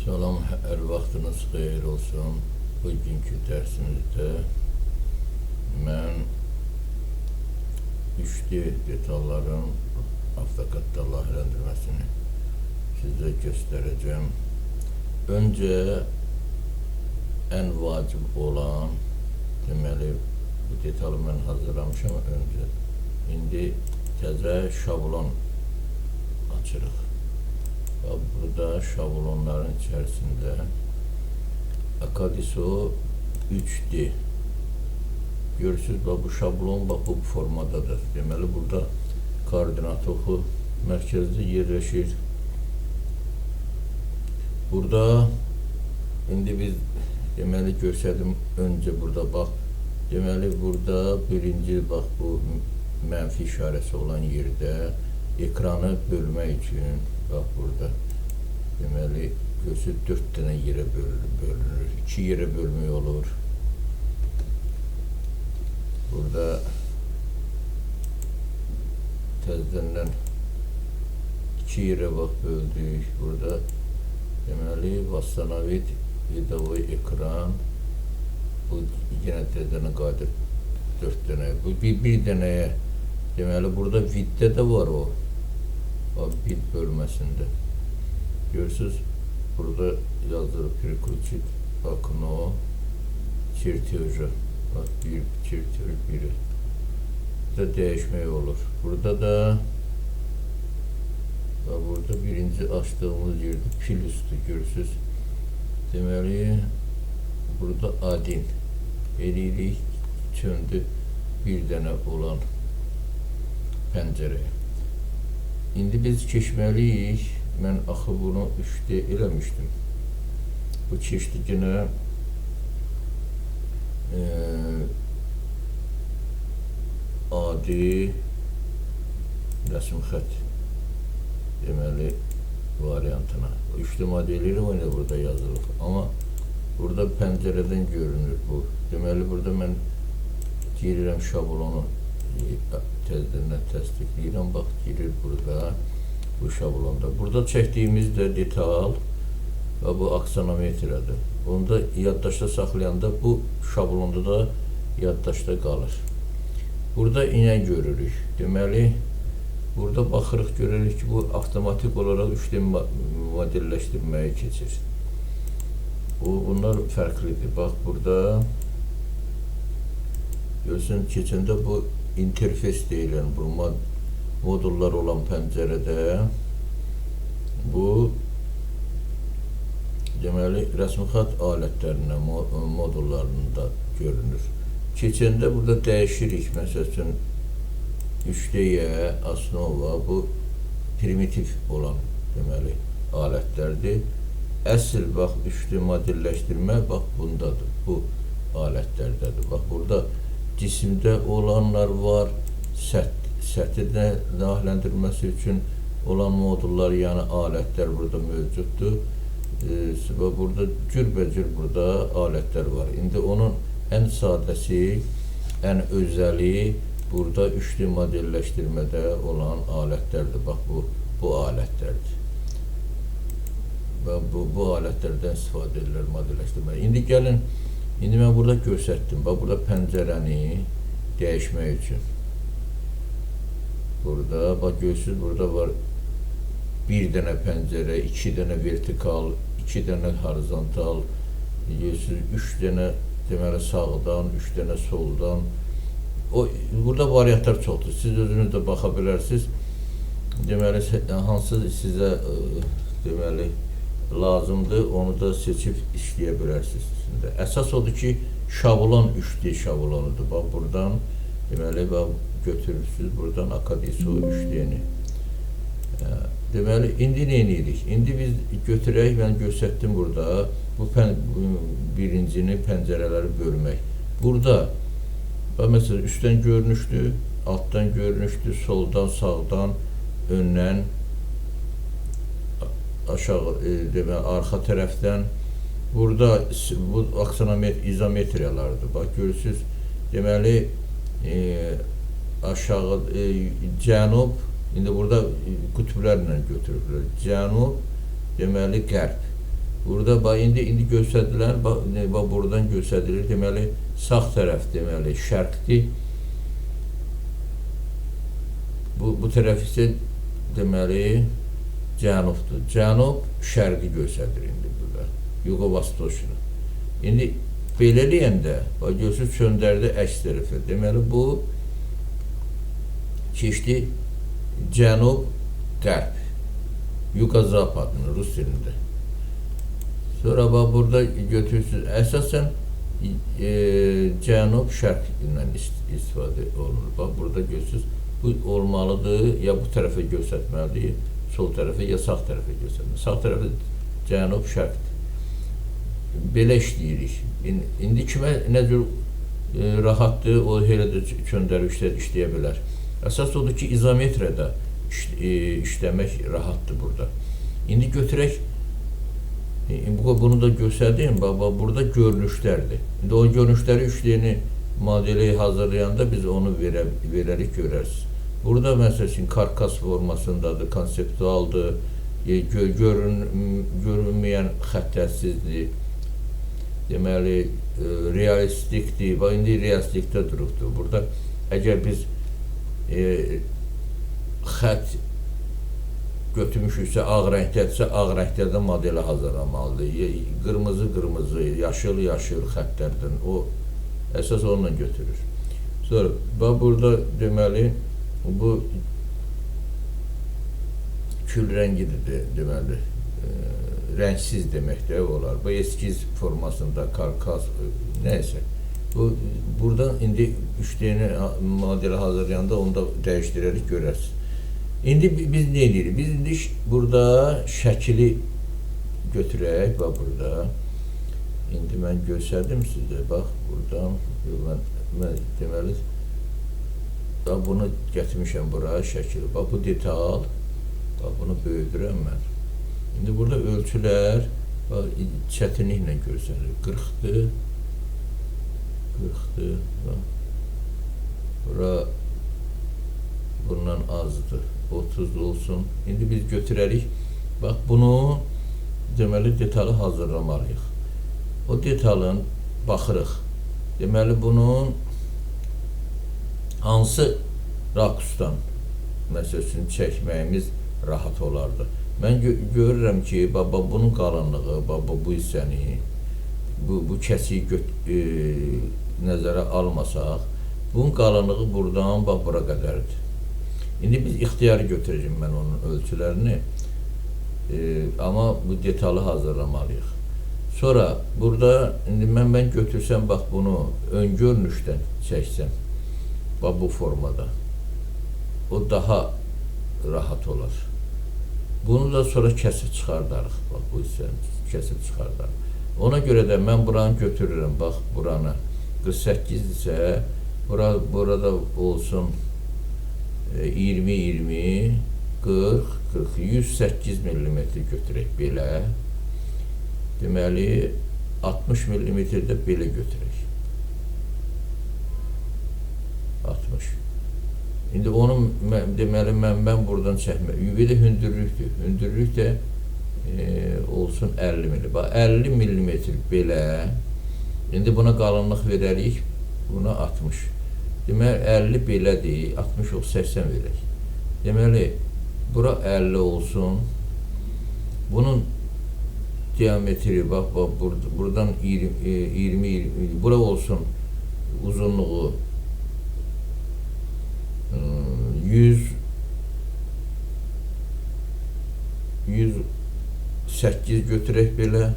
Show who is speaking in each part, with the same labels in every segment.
Speaker 1: Salam, hər vaxtınız xeyir olsun. Bugünkü dərsimizdə mən 3D detalların AutoCAD-da layihələndirməsini sizə göstərəcəm. Öncə ən vacib olan, deməli, bu detalı mən hazırlamışam öncə. İndi təzə şablon açırıq. Burada şablonların içərisində Akadiso 3D. Görürsünüz, bu şablon bu formadadır. Deməli, burada koordinat oxu mərkəzdə yerləşir. Burada, indi biz, deməli, görsədim öncə burada, bax, deməli, burada birinci, bax, bu mənfi işarəsi olan yerdə ekranı bölmək üçün, bax, burada, deməli, görsünüz, 4 dənə yerə bölünür. 2 yerə bölmək olur. Burada təzədən 2 yerə bax, böldük. Burada, deməli, vastanovit videoyu ekran. Bu, yenə təzədən qayıdır 4 dənə. Bu, bir dənəyə, deməli, burada viddə də var o. Bit bölməsində. Görürsünüz, burada yazılır переключить окно çertyoja. Bak, bir çertyoz biri. Burada dəyişmək olur. Burada da burada birinci açdığımız yerdə pil üstü görürsünüz. Deməli, burada adin eləyirik, çöndü bir dənə olan pəncərəyə. İndi biz keçməliyik. Mən axı bunu 3D eləmişdim. Bu keçdiginə adi rəsm xət, deməli, variantına. 3D modeli ilə burada yazılır. Amma burada pəncərədən görünür bu. Deməli, burada mən girirəm şablonu təzədən təsdiqləyirəm. Bax, girir burada, bu şablonda. Burada çəkdiyimiz də detal və bu aksanometradır. Bunu da yaddaşda saxlayanda bu şablonda da yaddaşda qalır. Burada inən görürük. Deməli, burada baxırıq, görürük ki, bu avtomatik olaraq 3D modelləşdirməyə keçir. Bunlar fərqlidir. Bax, burada görürsən, keçəndə bu interfeys deyilən, bu modullar olan pəncərədə bu, deməli, rəsm xət alətlərindən, modullarında görünür. Keçəndə burada dəyişirik, məsəl üçün 3D-yə, Asnova, bu primitiv olan, deməli, alətlərdir. Əsl, bax, 3D modelləşdirmə, bax, bundadır, bu alətlərdədir. Bax, burada cisimdə olanlar var, sətirdə daxiləndirməsi üçün olan modullar, yəni alətlər burada mövcuddur. Burada cürbəcür burada alətlər var. İndi onun ən sadəsi, ən özəli burada 3D modelləşdirmədə olan alətlərdir. Bax, bu alətlərdir. Və bu alətlərdən istifadə edirlər modelləşdirməyə. İndi gəlin, indi mən burada göstərdim. Bax, burada pəncərəni dəyişmək üçün. Burada, bax, görürsünüz, burada var bir dənə pəncərə, 2 dənə vertikal, 2 dənə horizontal, görürsünüz, 3 dənə, deməli, sağdan, 3 dənə soldan. Burada variantlar çoxdur. Siz özünüz də baxa bilərsiniz. Deməli, hansı sizə, deməli, lazımdır, onu da seçib işləyə bilərsiniz. Əsas odur ki, şablon 3D şablonudur. Bax, buradan, deməli, götürürsünüz buradan Akadiso 3D-ni. Deməli, indi nə edirik? İndi biz götürək, mən göstərdim burada, bu birincini pəncərələri bölmək. Burada, məsələn, üstdən görünüşdür, altdan görünüşdür, soldan, sağdan, öndən, aşağı, deməli, arxa tərəfdən. Burada, bu izometriyalardır. Bax, görürsünüz, deməli, aşağı, cənub, indi burada qütblərlə götürürlər. Cənub, deməli, qərb. Burada bax indi göstərdilər, bax buradan göstərilir. Deməli sağ tərəf deməli şərqdir. Bu tərəf isə deməli cənubdur. Cənub şərqi göstərir indi burada. Yugo-Vostochni. İndi belə eləyəndə bax görürsüz çöndərdi əks tərəfə. Deməli bu keçdi cənub-qərb. Yugo-Zapadını rus dilində. Sonra bax burada götürürsünüz. Əsasən cənub-şərqdən istifadə olunur. Bax burada görürsünüz. Bu olmalıdır, ya bu tərəfə göstərməlidir, sol tərəfə, ya sağ tərəfə göstərməlidir. Sağ tərəfə cənub-şərqdir. Belə işləyirik. İndi kimə nə cür rahatdır, o elə də göndərişlər işləyə bilər. Əsas odur ki, izometriyada işləmək rahatdır burada. İndi götürək, bunu da göstərdim, burada görünüşlərdir. İndi o görünüşləri üçlüyünü modeli hazırlayanda biz onu verərik, görərsiniz. Burada məsəl üçün karkas formasındadır, konseptualdır, görünməyən xəttərsizdir, deməli realistikdir. Bax, indi realistikdə durubdur. Burada əgər biz xətt götürmüşüksə, ağ rəngdədirsə, ağ rəngdədə modeli hazırlamalıdır. Qırmızı, yaşıl xəttlərdən o əsas onunla götürür. Sonra, bax burada deməli, bu kül rəngidir, deməli, rəngsiz deməkdə olar. Bu eskiz formasında, karkas, nəysə. Buradan indi 3D modeli hazırlayanda onu da dəyişdirərək görərsiniz. İndi biz nə edirik? Biz indi burada şəkili götürək, bax burada. İndi mən göstərdim sizə, bax buradan, mən deməli, bunu gətirmişəm buraya şəkili. Bax bu detal, bax bunu böyüdürəm mən. İndi burada ölçülər, bax çətinliklə göstərir. 40'dır, bax. Bura bundan azdır. 30 olsun. İndi biz götürərik. Bax bunu deməli detalı hazırlamalıyıq. O detalın baxırıq. Deməli bunun hansı rakusdan məsəl üçün çəkməyimiz rahat olardı. Mən görürəm ki, baba bunun qalınlığı, baba bu hissəni, bu kəsiyi nəzərə almasaq, bunun qalınlığı buradan bax bura qədərdir. İndi biz ixtiyarı götürəcəm mən onun ölçülərini, amma bu detalı hazırlamalıyıq. Sonra burada indi mən götürsəm, bax bunu ön görünüşdən çəksəm, bax bu formada, o daha rahat olar. Bunu da sonra kəsib çıxardarıq, bax bu hissəni kəsib çıxardarıq. Ona görə də mən buranı götürürəm, bax buranı 48 isə burada olsun 20, 40, 108 mm götürək belə. Deməli 60 mm də belə götürək. 60. İndi onun deməli mən buradan çəkmək. Bir də hündürlükdür. Hündürlük də olsun 50 mm. Bax 50 mm belə. İndi buna qalınlıq verərik. Buna 60. Deməli 50 belədir, 60 yox 80 verək. Deməli bura 50 olsun. Bunun diametri bax buradan 20 bura olsun uzunluğu 108 götürək belə.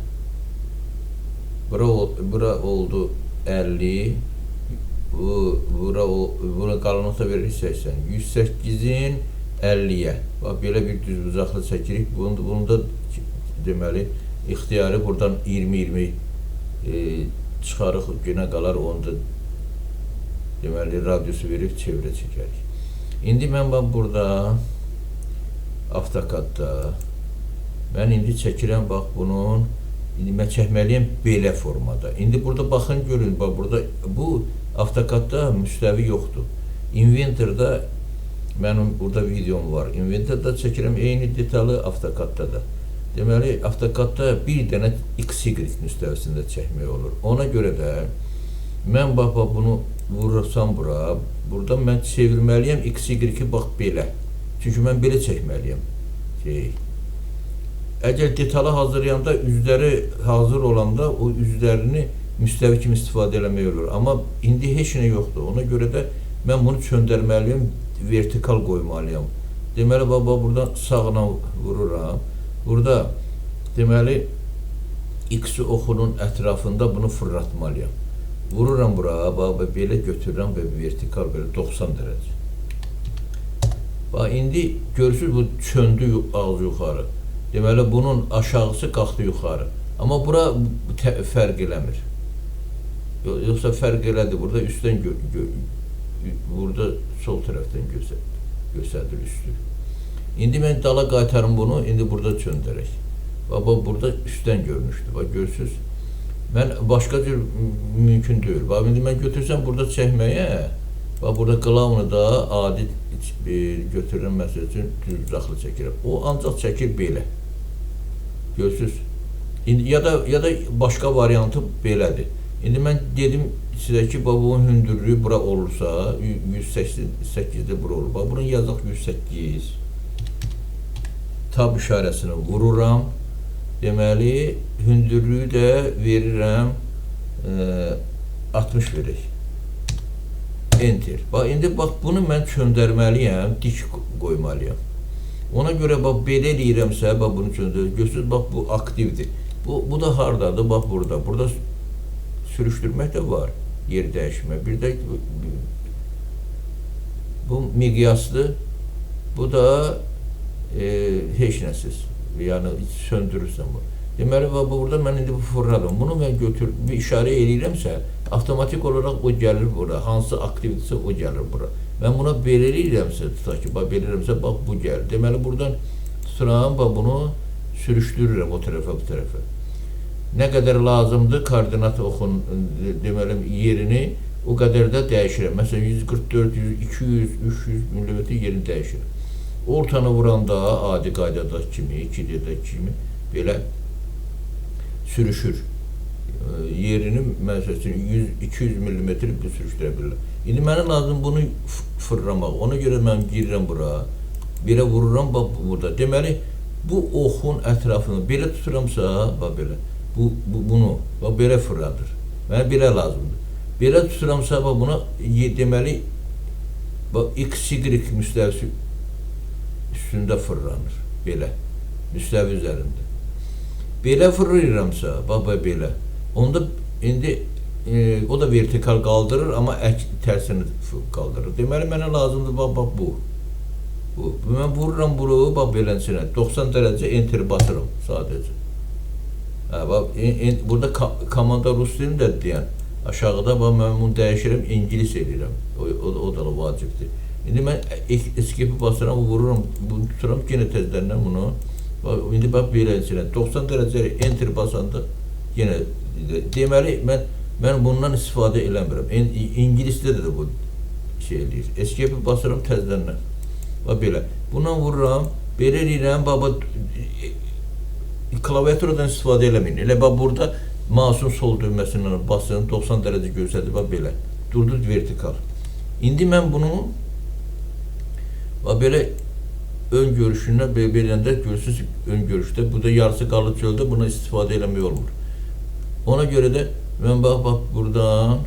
Speaker 1: Bura oldu 50. Bura qalınlıq da veririk 80. 108-in 50-yə. Bax, belə bir düzbucaqlı çəkirik. Bunu da deməli, ixtiyarı buradan 20 çıxarıq, günə qalar, onu da deməli, radiusu verib çevrə çəkərik. İndi mən burada AutoCAD-da mən indi çəkirəm, bax, bunun indi mən çəkməliyəm belə formada. İndi burada baxın, görün, bax, burada bu AutoCAD-da müstəvi yoxdur. Inventor'da mənim burada videom var. Inventor'da çəkirəm eyni detalı AutoCAD-da da. Deməli, AutoCAD-da bir dənə XY müstəvisində çəkmək olur. Ona görə də mən bax bunu vurursam bura, burada mən çevirməliyəm XY-i bax belə. Çünki mən belə çəkməliyəm. Əgər detalı hazırlayanda üzləri hazır olanda o üzlərini müstəvi kimi istifadə eləmək olur. Amma indi heç nə yoxdur. Ona görə də mən bunu çöndərməliyəm, vertikal qoymalıyam. Deməli, baba buradan sağla vururam. Burada deməli X oxunun ətrafında bunu fırlatmalıyam. Vururam bura, baba belə götürürəm və vertikal belə 90 dərəcə. Bax, indi görürsünüz bu çöndü ağzı yuxarı. Deməli, bunun aşağısı qalxdı yuxarı. Amma bura fərq eləmir. Yoxsa fərq elədi. Burada üstdən burada sol tərəfdən göstərir üstü. İndi mən dala qaytarım bunu, indi burada çöndərək. Baba, burada üstdən görünüşdür. Bax, görürsünüz. Mən başqa cür mümkün deyil. Bax, indi mən götürsəm burada çəkməyə, bax, burada qlavını da adi götürürəm, məsəl üçün düz uzaqlı çəkirəm. O ancaq çəkir belə. Görürsünüz. Ya da başqa variantı belədir. İndi mən dedim sizə ki, bunun hündürlüyü bura olursa, 108-də bura olur. Bax, bunun yazaq 108. Tab işarəsini vururam. Deməli, hündürlüyü də verirəm 60 verək. Enter. Bax, indi bax, bunu mən çöndərməliyəm, dik qoymalıyam. Ona görə bax, belə eləyirəmsə, bax, bunu çöndürürəm. Görürsünüz, bax, bu aktivdir. Bu da hardadır? Bax, burada. Burada sürüşdürmək də var, yer dəyişmək. Bir də bu miqyaslı, bu da heç nəsiz. Yəni, söndürürsən bunu. Deməli, burada mən indi fırladım. Bunu mən bir işarə eləyirəmsə, avtomatik olaraq o gəlir bura. Hansı aktivdirsə, o gəlir bura. Mən buna belə eləyirəmsə, tutaq ki, belə eləyirəmsə, bax, bu gəlir. Deməli, buradan tuturam, bunu sürüşdürürəm o tərəfə, bu tərəfə. Nə qədər lazımdır, koordinat oxun, deməli, yerini o qədər də dəyişirəm. Məsələn, 144, 200, 300 mm yerini dəyişirəm. Ortanı vuranda adi qaydadakı kimi, 2D-dəki kimi belə sürüşür. Yerini, məsəl üçün, 200 mm sürüşdürə bilirlər. İndi mənə lazım bunu fırlamaq. Ona görə mən girirəm bura, belə vururam, bax, burada. Deməli, bu oxun ətrafını belə tuturamsa, bax, belə, bunu, bax, belə fırladır. Mənə belə lazımdır. Belə tuturamsa, bax, buna, deməli, bax, XY müstəvisi üstündə fırlanır, belə, müstəvi üzərində. Belə fırlayıramsa, bax, belə, onda indi o da vertikal qaldırır, amma tərsini qaldırır. Deməli, mənə lazımdır, bax, bu. Mən vururam bunu, bax, beləsinə, 90 dərəcə enter basıram sadəcə. Burada komanda rus dilində deyən, aşağıda mən bunu dəyişirəm, İngilis edirəm, o da vacibdir. İndi mən escape basıram, vururam, bunu tuturam, yenə təzlərindən bunu. İndi bax, beləsinə, 90 dərəcə enter basanda yenə, deməli, mən bundan istifadə eləmirəm. İngilisdə də bu şey eləyir. Escape basıram təzlərindən. Bax, belə. Bundan vururam, belə eləyirəm, bax, klaviaturadan istifadə eləməyin. Elə bax, burada mouse'un sol düyməsindən basın, 90 dərəcə göstərdir, bax, belə. Durdur vertikal. İndi mən bunu belə ön görüşündən beləyəndə görürsünüz ön görüşdə, burada yarısı qalıb çöldə, buna istifadə eləmək olmur. Ona görə də mən bax, buradan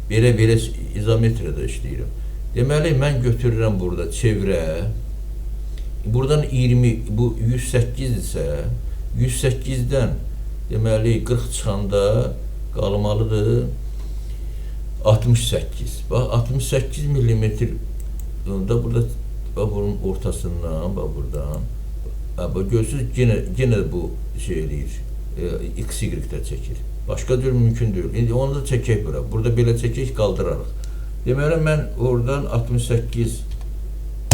Speaker 1: belə izometriyada işləyirəm. Deməli, mən götürürəm burada çevrə. Buradan 20, bu 108 isə, 108-dən deməli 40 çıxanda qalmalıdır 68. Bax, 68 mm da burada, bunun ortasından, buradan, görürsünüz, yenə bu şey eləyir, XY-də çəkir. Başqa cür mümkün deyil. İndi onu da çəkək bura. Burada belə çəkək, qaldırarıq. Deməli, mən oradan 68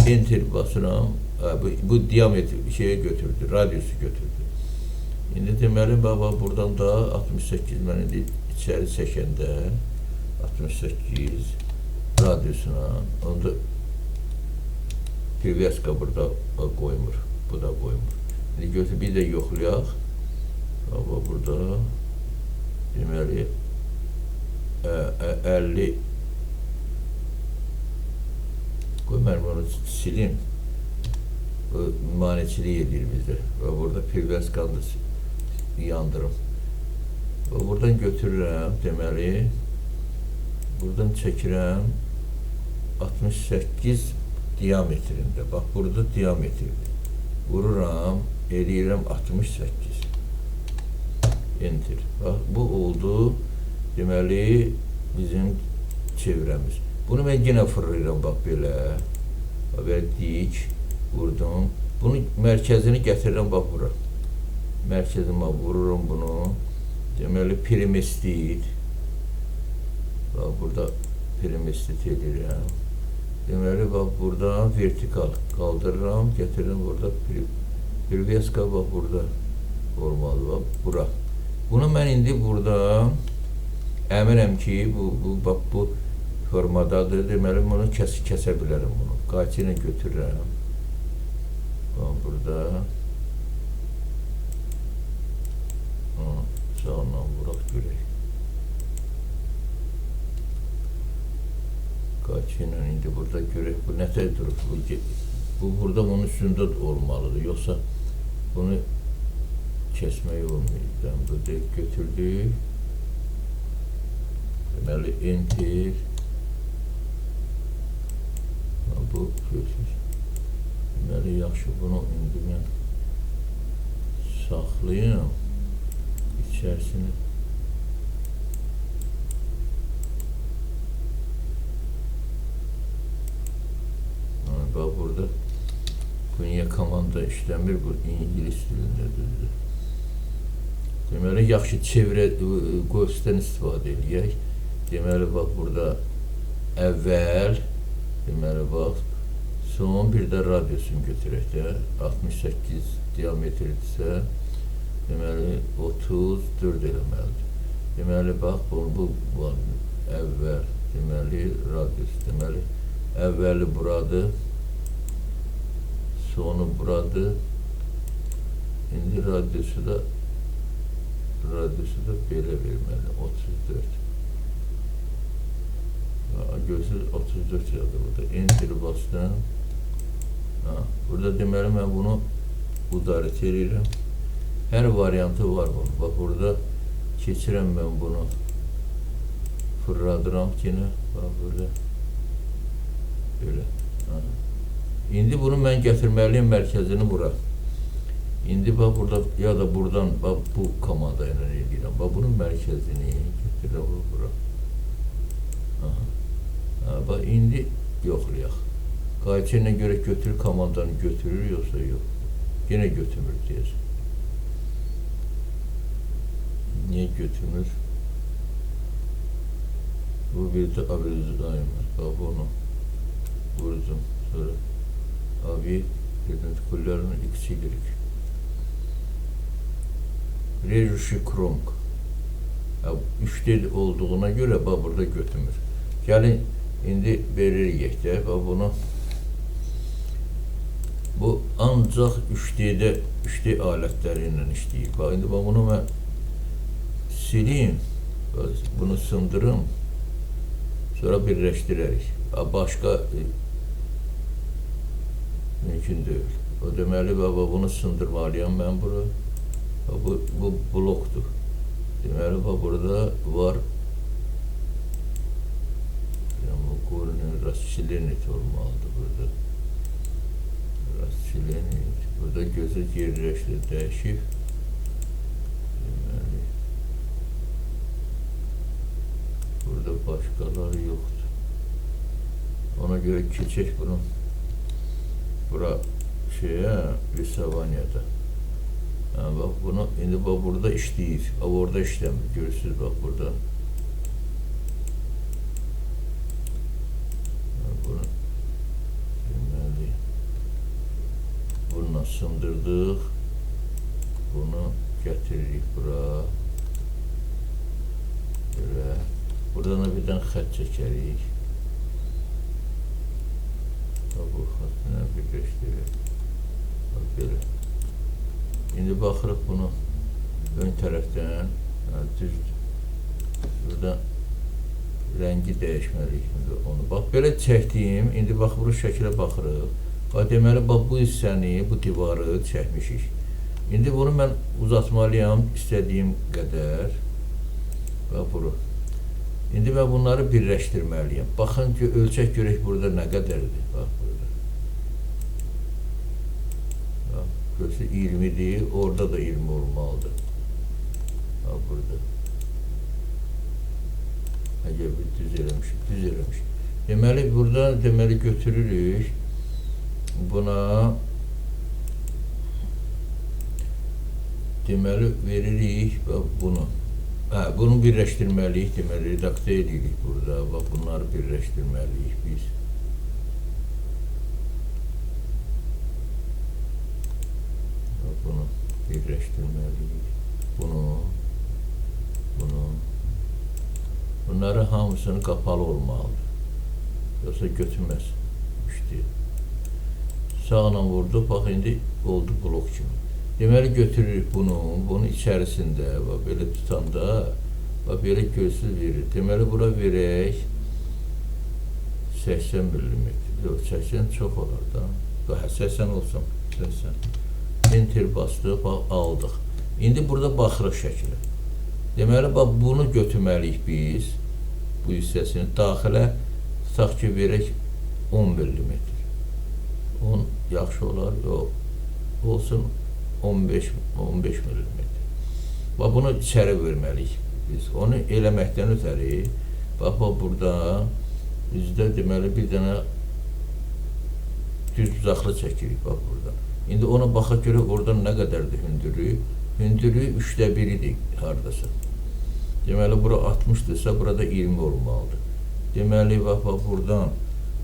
Speaker 1: enter basıram, bu diametri şeyə götürdü, radiusu götürdü. İndi deməli, buradan da 68, mən indi içəri çəkəndə 68 radiusuna, onda Привязка burada qoymur, bu da qoymur. İndi götür bir də yoxlayaq. Bax burada deməli 50 qoy mən bunu silim. Maneçilik edir bizdə. Və burada pivəskanı yandırım. Və buradan götürürəm, deməli, buradan çəkirəm 68 diametrində. Bax, burada diametrdir. Vururam, eləyirəm 68. Enter. Bax, bu oldu, deməli, bizim çevrəmiz. Bunu mən yenə fırlayıram, bax, belə. Belə dik, vurdum. Bunun mərkəzini gətirirəm, bax, bura. Mərkəzimə vururum bunu. Deməli, primestit. Bax, burada primestit edirəm. Deməli, bax, buradan vertikal qaldırıram, getirirəm burada. Priveska, bax, burada olmalı, bax, bura. Bunu mən indi burada əminəm ki, bax, bu formadadır. Deməli, bunu kəsə bilərəm bunu. Qayçı ilə götürürəm. Bax, burada. Sağla vuraq görək. Qayçı ilə indi burada görək. Bu nətə durub? Bu burada bunun üstündə olmalıdır. Yoxsa bunu kəsmək olmayacaq. Burada götürdük. Deməli, enter. Bu görürsünüz. Deməli, yaxşı bunu indi mən saxlayım. İçərisini. Bax, burada Konya komanda işləmir, bu İngiliz dilindədir. Deməli, yaxşı çevrə qövsdən istifadə edək. Deməli, bax, burada əvvəl, deməli, bax, son bir də radiusunu götürək də, 68 diametrdirsə, deməli, 34 eləməlidir. Deməli, bax, bu var, əvvəl, deməli, radius, deməli, əvvəli buradır, sonu buradır, indi radiusu da belə verməli, 34. Görsünüz, 34 yazdı burada, enter bastım. Burada deməli, mən bunu udaret edirəm. Hər variantı var bunun. Bax, burada keçirəm mən bunu, fırladıram yenə, bax, böyle. İndi bunu mən gətirməliyim mərkəzini bura. İndi bax, burada, ya da buradan, bax, bu komanda ilə edirəm. Bax, bunun mərkəzini gətirirəm bura. Bax, indi yoxlayaq. Qayçı ilə görə götürür, komandanı götürür, yoxsa yox. Yenə götürmür deyəcək. Niyə götürmür? Bu bir də abrizayımız. Bax, bunu vurdum. Sonra abi perpendikullarının x, y. Rejuşi krong. 3D olduğuna görə bax, burada götürmür. Gəlin, indi veririk də. Bax, bunu bu ancaq 3D alətləri ilə işləyir. Bax, indi bunu mən sileyim, bunu sındırım, sonra birləşdirərik. Başqa mümkün deyil. O deməli, bunu sındırmalıyam mən bura. Bu blokdur. Deməli, burada var, rastçilenit olmalıdır burada. Rastçilenit. Burada gözü yerləşdir, dəyişib. Deməli, burada başqaları yoxdur. Ona görə keçək bunu bura Lisavanya'da. Bax, bunu indi bax, burada işləyir. Orada işləmir. Görürsünüz, bax, burada. Bunu deməli, bununla sındırdıq. Bunu gətiririk bura. Belə. Buradan da birdən xət çəkərik. Bu xətlə birləşdirir. Bax, belə. İndi baxırıq bunu ön tərəfdən. Düzdür. Burada rəngi dəyişməliyik. Onu bax, belə çəkdiyim. İndi bax, bu şəkilə baxırıq. Bax, deməli, bax, bu hissəni, bu divarı çəkmişik. İndi bunu mən uzatmalıyam istədiyim qədər. Bax, bunu. İndi mən bunları birləşdirməliyim. Baxın ki, ölçək görək burada nə qədərdir. Bax, burada. Bax, görsə 20-dir, orada da 20 olmalıdır. Bax, burada. Əgər bir düz eləmişik. Deməli, burada deməli götürürük. Buna deməli veririk bunu. Bunu birləşdirməliyik, deməli redaktə edirik burada. Bax, bunları birləşdirməliyik biz. Bax, bunu birləşdirməliyik. Bunu. Bunları hamısını qapalı olmalıdır. Yoxsa götürməz. İşte. Sağla vurdu, bax, indi oldu blok kimi. Deməli, götürürük bunun içərisində, bax, belə tutanda, bax, belə görsüz verir. Deməli, bura verək 80 mm. Yox, 80 çox olar da. Bax, 80 olsun, 80. Enter bastıq, bax, aldıq. İndi burada baxırıq şəkilə. Deməli, bax, bunu götürməliyik biz, bu hissəsini daxilə, tutaq ki, verək 10 mm. 10 yaxşı olar, yox, olsun 15 mm. Bax, bunu içəri verməliyik biz. Onu eləməkdən ötəri, bax, burada bizdə deməli bir dənə düz uzaqlı çəkirik, bax, burada. İndi ona baxaq görək, oradan nə qədərdir hündürlüyü? Hündürlüyü 1/3-dir haradasa. Deməli, bura 60-dırsa, burada 20 olmalıdır. Deməli, bax, buradan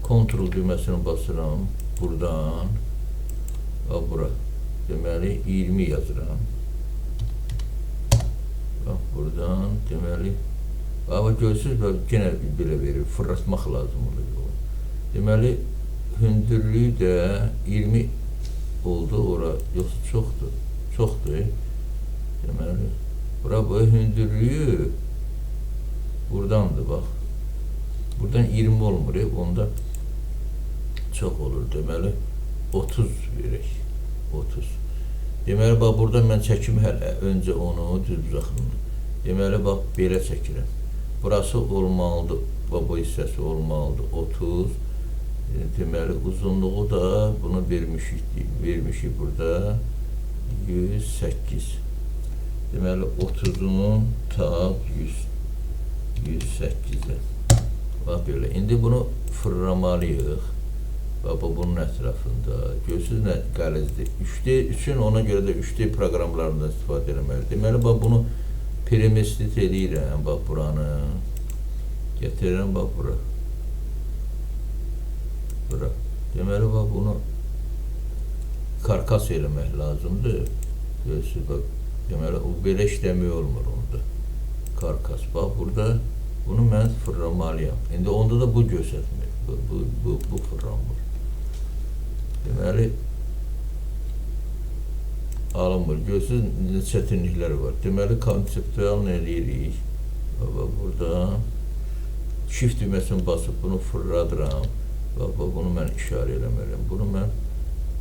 Speaker 1: kontrol düyməsini basıram, buradan, bax, bura. Deməli, 20 yazıram. Bax, buradan, deməli, bax, görsünüz, yenə belə verir, fırlatmaq lazım oluyor. Deməli, hündürlüyü də 20 oldu, ora, yoxsa çoxdur. Deməli, bura bu hündürlüyü buradandır, bax. Buradan 20 olmur, onda çox olur, deməli, 30 verək. 30. Deməli, bax, burada mən çəkim hələ, öncə onu, düz uzaqlığını. Deməli, bax, belə çəkirəm. Burası olmalıdır, bax, bu hissəsi olmalıdır, 30. Deməli, uzunluğu da bunu vermişik burada, 108. Deməli, 30'un tab 108'e. Bax, belə. İndi bunu fırlamalıyıq. Bax, bunun ətrafında. Görsünüz nə qəlizdir. 3D ona görə də 3D proqramlarından istifadə eləməlidir. Deməli, bax, bunu premestit edirəm, bax, buranı. Gətirirəm, bax, bura. Deməli, bax, bunu karkas eləmək lazımdır. Görsünüz, bax, deməli, o belə işləmək olmur onda. Karkas, bax, burada bunu mən fırlamalıyam. İndi onda da bu göstərmir. Bu fırlanmır. Deməli, alınmır. Görsünüz, çətinlikləri var. Deməli, konseptual nə edirik? Burada shift düyməsini basıb bunu fırladıram. Bunu mən işarə eləməliyəm. Bunu mən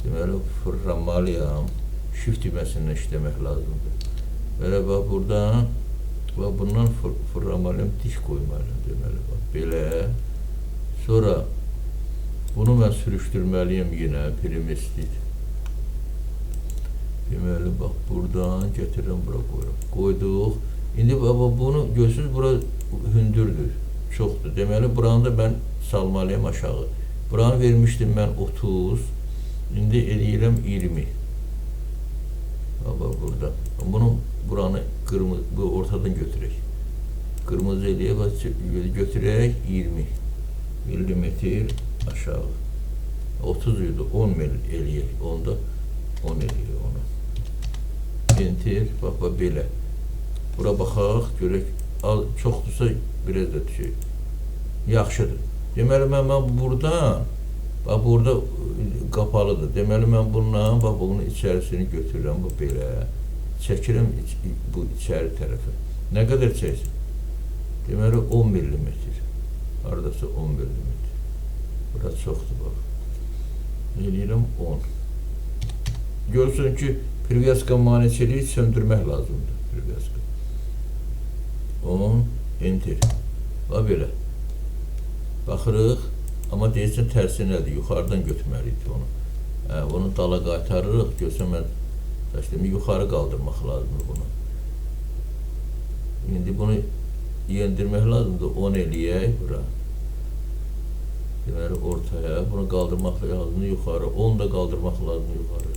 Speaker 1: deməli fırlamalıyam. Shift düyməsindən işləmək lazımdır. Belə bax, buradan bundan fırlamalıyam, dik qoymalıyam deməli. Belə. Sonra bunu mən sürüşdürməliyim yenə, premestit. Deməli, bax, buradan gətirirəm, bura qoyuram. Qoyduq. İndi bunu görsünüz, bura hündürdür, çoxdur. Deməli, buranı da mən salmalıyam aşağı. Buranı vermişdim mən 30. İndi eləyirəm 20. Bax, burada. Buranı qırmızı, bu ortadan götürək. Qırmızı eləyək, götürək 20 millimetr aşağı. 30 idi, 10 eləyək. Onda 10 eləyək onu. Enter, bax, belə. Bura baxaq, görək, çoxdursa biraz da düşək. Yaxşıdır. Deməli, mən buradan Bax burada qapalıdır. Deməli mən bundan bax bunun içərisini götürürəm bu belə. Çəkirəm bu içəri tərəfə. Nə qədər çəksin? Deməli 10 millimetr. Haradasa 10 millimetr. Bura çoxdur bax. Eləyirəm 10. Görsün ki, privyaska maneçiliyi söndürmək lazımdır. Privyaska. 10, enter. Bax belə. Baxırıq, amma deyirsən tərsi nədir? Yuxarıdan götürməliydik onu. Onu dala qaytarırıq. Görsən mən yuxarı qaldırmaq lazımdır bunu. İndi bunu yendirmək lazımdır. 10 eləyək bura. Deməli ortaya bunu qaldırmaq lazımdır yuxarı. 10 da qaldırmaq lazımdır yuxarı.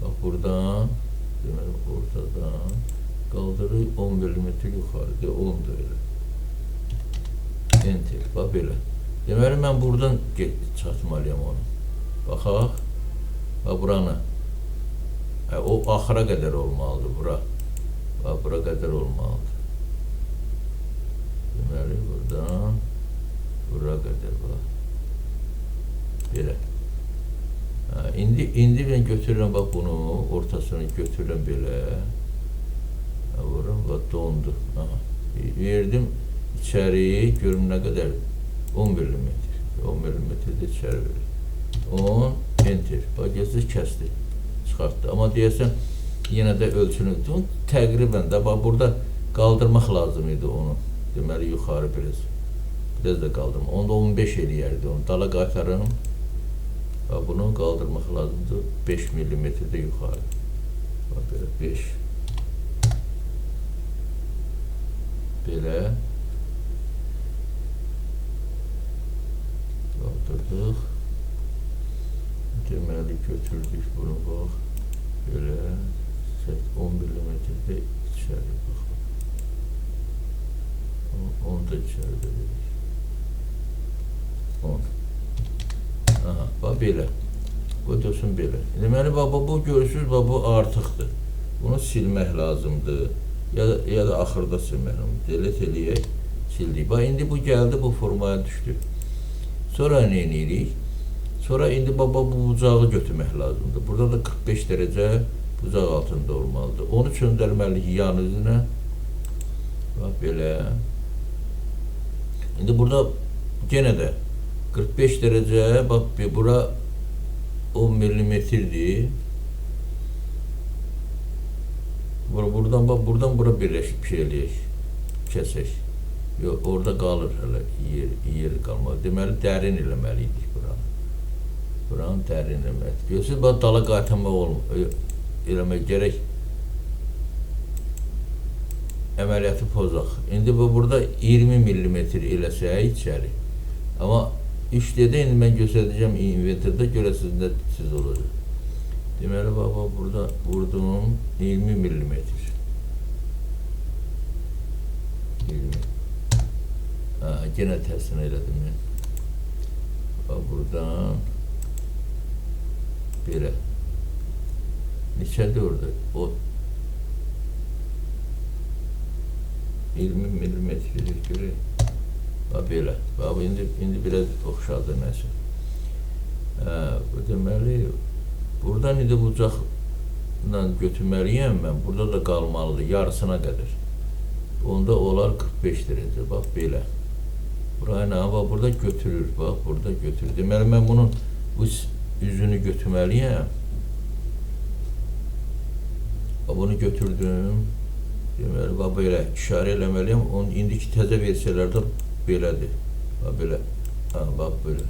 Speaker 1: Bax buradan, deməli ortadan qaldırır 10 millimetr yuxarı. 10 da elə. Enter. Bax belə. Deməli mən buradan çatmalıyam onu. Baxaq. Bax buranı. O axıra qədər olmalıdır bura. Bax bura qədər olmalıdır. Deməli buradan bura qədər bax. Belə. İndi mən götürürəm bax bunu, ortasını götürürəm belə. Vururam, bax dondu. Verdim içəri, görüm nə qədər? 10 millimetr. 10 millimetrdə içəri verir. 10, enter. Bax gəlsiz kəsdi. Çıxartdı. Amma deyəsən yenə də ölçünü təqribən də bax burada qaldırmaq lazım idi onu. Deməli yuxarı biraz da qaldırma. Onda 15 eləyərdi onu. Dala qaytarım. Bax bunu qaldırmaq lazımdır. 5 millimetrdə yuxarı. Bax belə 5. Belə. Qaldırdıq. Deməli götürdük bunu bax. Belə 10 millimetrdə içəri bax. 10 da içəridə verir. 10. Aha, bax belə. Bu dursun belə. Deməli bax bu görürsünüz bax bu artıqdır. Bunu silmək lazımdır. Ya da axırda silmək lazımdır. Delete eləyək, sildik. Bax indi bu gəldi, bu formaya düşdü. Sonra nə edirik? Sonra indi baba bu bucağı götürmək lazımdır. Burada da 45 dərəcə bucaq altında olmalıdır. Onu çöndərməliyik yan üzünə. Bax belə. İndi burada yenə də 45 dərəcə, bax bura 10 millimetrdir. Buradan bax, buradan bura birləşib bir şey eləyək, kəsək. Yox, orada qalır hələ, yeri qalmalı. Deməli, dərin eləməliydik buranı. Buranı dərin eləməliydik. Görürsünüz, bax, dala qaytarmaq eləmək gərək. Əməliyyatı pozaq. İndi bu, burada 20 millimetr eləsək içəri. Amma işlədə indi mən göstərəcəm inventorda, görəsiniz nə siz olacaq. Deməli, bax, burada vurdum 20 millimetr. 20. Yenə tərsini elədim mən. Bax, buradan belə. Neçədir orada? O 20 millimetrdir görək. Bax, belə. Bax, indi biraz oxşadı nəsə. Deməli, buradan indi bucaqla götürməliyəm mən. Burada da qalmalıdır, yarısına qədər. Onda olar 45 dərəcə, bax, belə. Burayla, bax, burada götürür, bax, burada götürür. Deməli, mən bunun bu üzünü götürməliyəm. Bax, bunu götürdüm. Deməli, bax, belə işarə eləməliyəm. Onun indiki təzə versiyalarda belədir. Bax, belə. Bax, belə.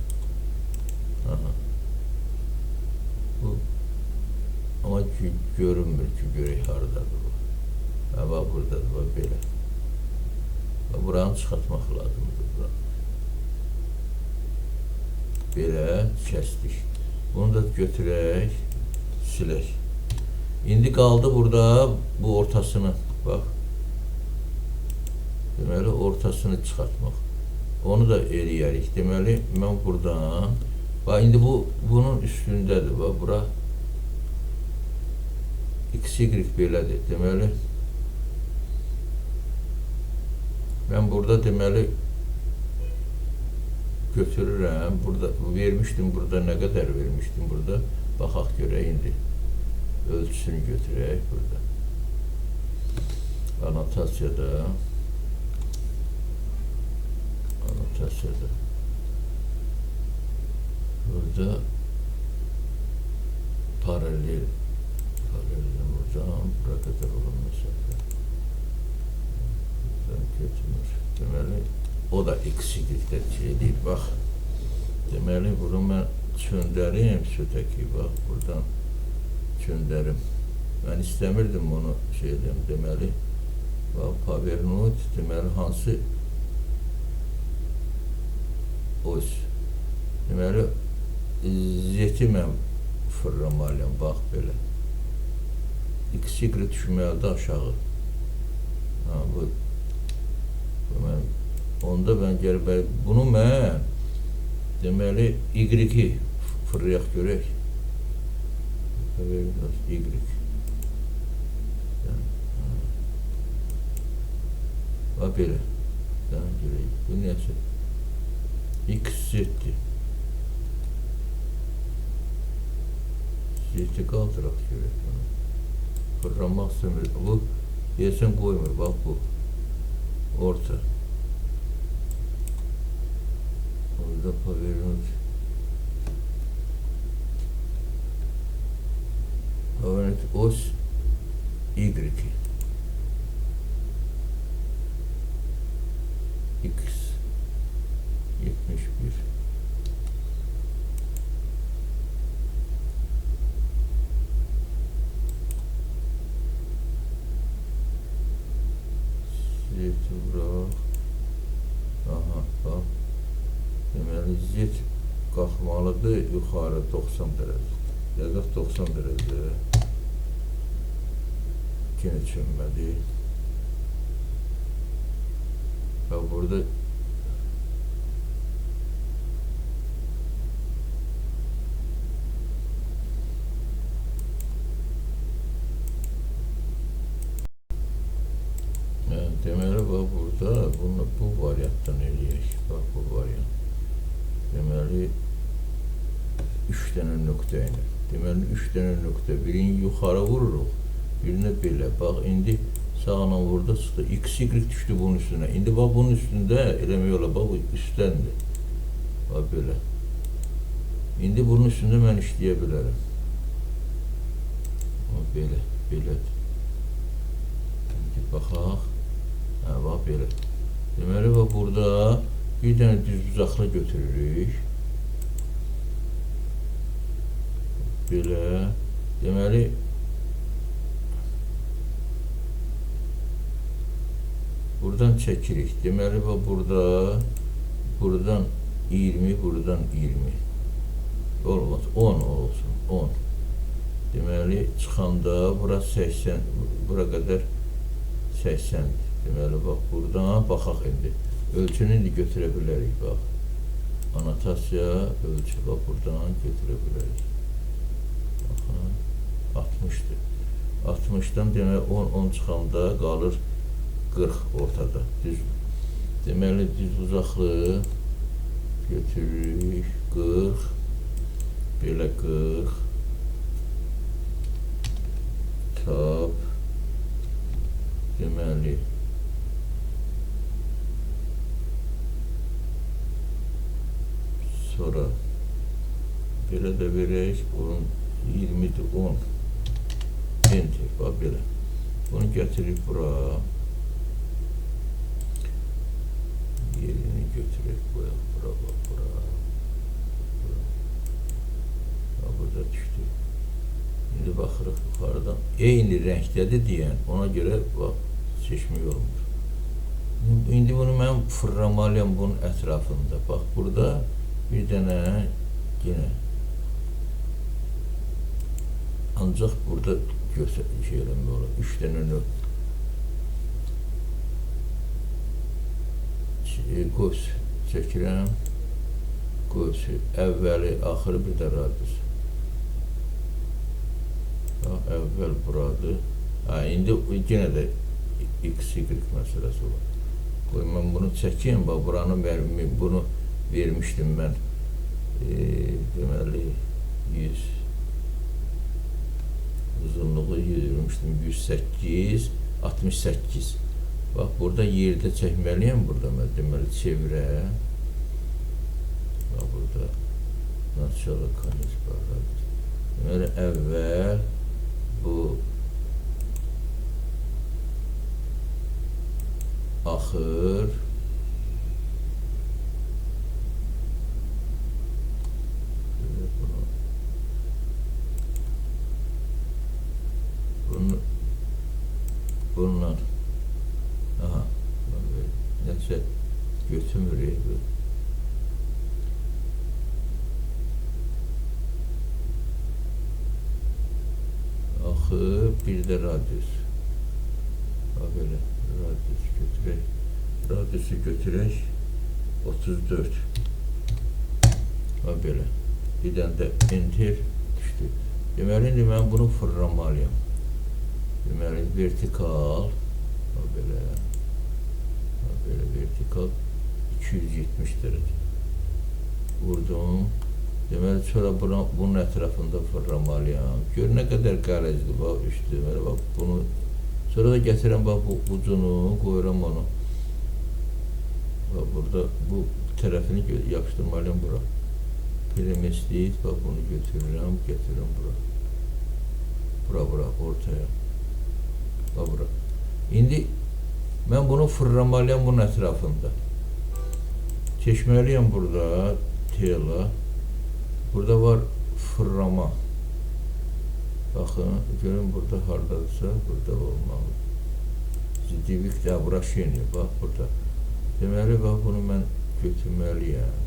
Speaker 1: Bu, amma görünmür ki, görək haradadır bu. Bax, buradadır, bax, belə. Buranı çıxartmaq lazımdır. Belə kəsdik. Bunu da götürək, silək. İndi qaldı burada bu ortasını, bax. Deməli, ortasını çıxartmaq. Onu da eləyərik. Deməli, mən buradan, bax, indi bunun üstündədir, bax, bura XY belədir. Deməli, mən burada deməli götürürəm. Burada vermişdim, burada nə qədər vermişdim burada. Baxaq görək indi. Ölçüsünü götürək burada. Anotasiyada burada paralel buradan bura qədər olan məsafə. Buradan götürür. Deməli, o da eksiklikdə şey deyil. Bax, deməli, bunu mən çöndərim sötəki. Bax, buradan çöndərim. Mən istəmirdim onu şey edeyim. Deməli, bax, pavernut, deməli, hansı os. Deməli, zeti mən fırlamalıyam, bax, belə. X-y düşməlidir aşağı. Ha, bu mən, onda mən gəlib, bunu mən, deməli, Y-i fırlayaq görək. Y. Bax, belə. Görək, bu nəsə? X-zetdir. Zeti qaldıraq görək bunu. Fırlanmaq istəmir. Bu, deyəsən qoymur, bax bu. Orta. Orada pavernut. Pavernut os Y. X 71. Zeti bırak. Aha, bak. Deməli, zet qalxmalıdır yuxarı 90 dərəcə. Yazaq 90 dərəcə. Yenə çönmədi. Bax, burada deməli, bax, burada bunu bu variantdan eləyək. Bax, bu variant. Deməli, 3 dənə nöqtə ilə. Deməli, 3 dənə nöqtə. Birini yuxarı vururuq, birini belə. Bax, indi sağla burada çıxdı. X-y düşdü bunun üstünə. İndi bax, bunun üstündə eləmək olar. Bax, bu üstdəndir. Bax, belə. İndi bunun üstündə mən işləyə bilərəm. Bax, belə, belədir. İndi baxaq. Hə, bax, belə. Deməli, bax, burada bir dənə düz uzaqlı götürürük. Belə. Deməli, buradan çəkirik. Deməli, bax, buradan 20, buradan 20. Olmaz, 10 olsun, 10. Deməli, çıxanda bura 80, bura qədər 80. Deməli, bax, buradan baxaq indi. Ölçünü indi götürə bilərik, bax. Anotasiya, ölçü, bax, buradan götürə bilərik. Baxın, 60'dır. 60'dan deməli, 10 çıxanda qalır 40 ortada, düz. Deməli, düz uzaqlığı götürürük, 40, belə 40, tap, deməli, sonra belə də verək, bunun 20'dir, 10, enter, bax belə. Bunu gətirib bura, yerini götürək, bura, bax, bura. Burada düşdü. İndi baxırıq yuxarıdan. Eyni rəngdədir deyən, ona görə bax, seçmək olmur. İndi bunu mən fırlamalıyam bunun ətrafında. Bax, burada bir dənə yenə. Ancaq burada şey eləmək olur. 3 dənə göz çəkirəm. Gözü, əvvəli, axırı bir də radius. Əvvəl buradır. İndi yenə də x, y məsələsi var. Qoy, mən bunu çəkeyim, buranı, bunu vermişdim ben. Deməli 100 uzunluğu vermişdim 108 68. Bax burada yerdə çəkməliyəm burada mən deməli çevirə. Bax burada начало конец var. Deməli əvvəl bu axır bunlar aha nəsə götürmürük bu. Axır bir də radius. Bax belə radius götürək. Radiusu götürək 34. Bax belə. Bir dənə də enter düşdü. Deməli indi mən bunu fırlamalıyam. Deməli vertikal belə vertikal 270 dərəcə vurdum. Deməli sonra bunun ətrafında fırlamalıyam. Gör nə qədər qərəzdir bax üstü. Deməli bax bunu sonra da gətirəm bax bu ucunu qoyuram onu. Bax burada bu tərəfini yapışdırmalıyam bura. Premislit bax bunu götürürəm, gətirirəm bura. Bura ortaya. Bax bura. İndi mən bunu fırlamalıyam bunun ətrafında. Keçməliyəm burada tela. Burada var fırlama. Baxın, görün burada hardadırsa burada olmalı. Zidivik də обращение bax burada. Deməli bax bunu mən götürməliyəm.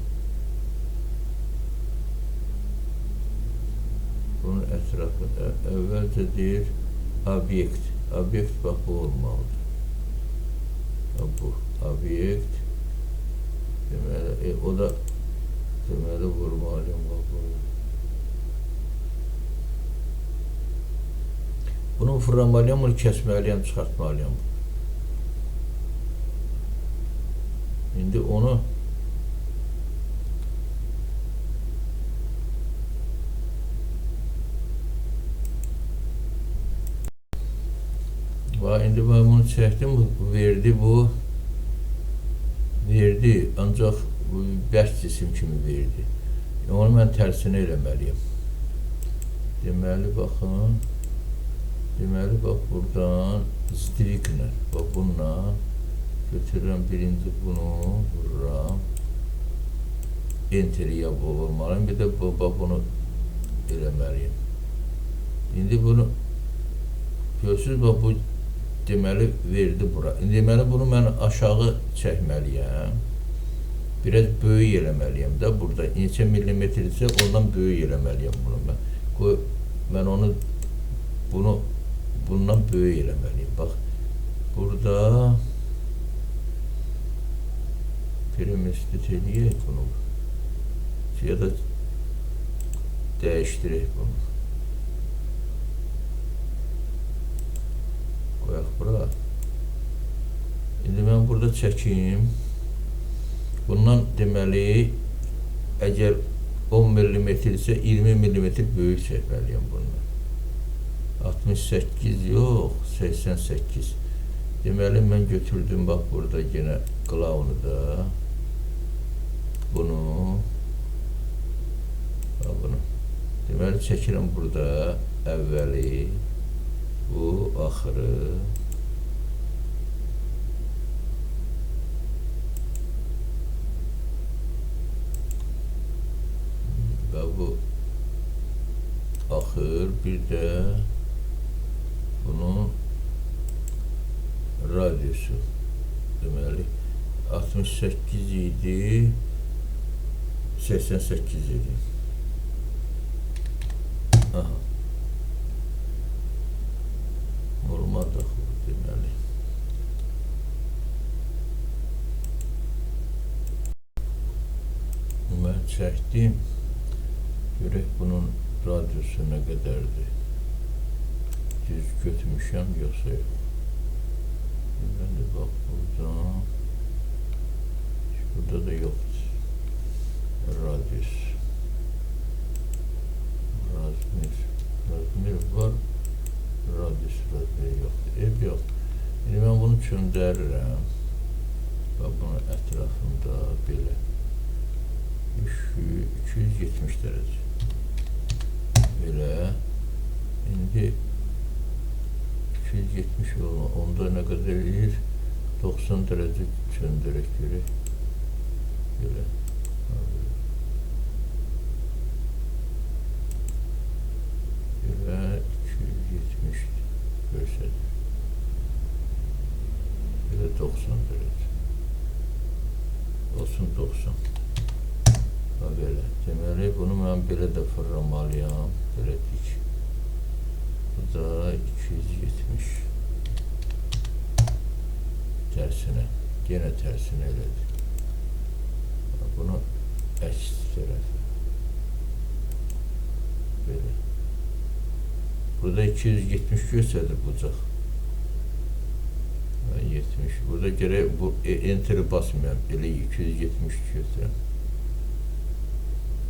Speaker 1: Bunun ətrafında əvvəlcə deyir obyekt. Obyekt bax bu olmalıdır. Bu obyekt. Deməli o da deməli vurmalıyım bax bunu. Bunu fırlamalıyam, bunu kəsməliyəm, çıxartmalıyam. İndi onu indi ben bunu çəkdim, verdi, ancaq bərk cisim kimi verdi. Onu mən tərsinə eləməliyim. Deməli, baxın, deməli, bax, buradan striklə, bax, bununla götürürəm, birinci bunu vururam, enteriyə vurmalıyım, bir də bax, bunu eləməliyim. İndi bunu, görürsünüz, bax, bu deməli verdi bura. Deməli bunu mən aşağı çəkməliyəm. Biraz böyük eləməliyəm də burada. Neçə millimetrdirsə ondan böyük eləməliyəm bunu mən. Mən onu bundan böyük eləməliyəm. Bax burada premistit eləyək bunu. Ya da dəyişdirək bunu. Qoyaq bura. İndi mən burada çəkim. Bundan deməli, əgər 10 millimetrdirsə 20 millimetr böyük çəkməliyəm bundan. 68 yox, 88. Deməli, mən götürdüm, bax, burada yenə qlavunu da. Bunu. Bax, bunu. Deməli, çəkirəm burada əvvəli. Bu axırı. Və bu axır. Bir də bunun radiusu. Deməli 68 idi. 88 idi. Aha. Olmadı deməli. Mən çəkdim. Görək bunun radiusu nə qədərdir. Düz götürmüşəm yoxsa yox. Deməli bax buradan. Burada da yoxdur. söndürürəm. Bax, bunun ətrafında belə 270 dərəcə. Belə. İndi 270 olma. Onda nə qədər eləyir? 90 dərəcə söndürək görək. Belə. Belə 270 görsədir. Belə 90 dərəcə. Olsun 90. Belə. Deməli, bunu mən belə də fırlamalıyam. Belə dik. Bu da 270. Tərsinə. Yenə tərsinə elədir. Bunu əks tərəfə. Belə. Burada 270 göstərdir bucaq. 70. Burada gərək bu enteri basmayam. Elə 270 göstərəm.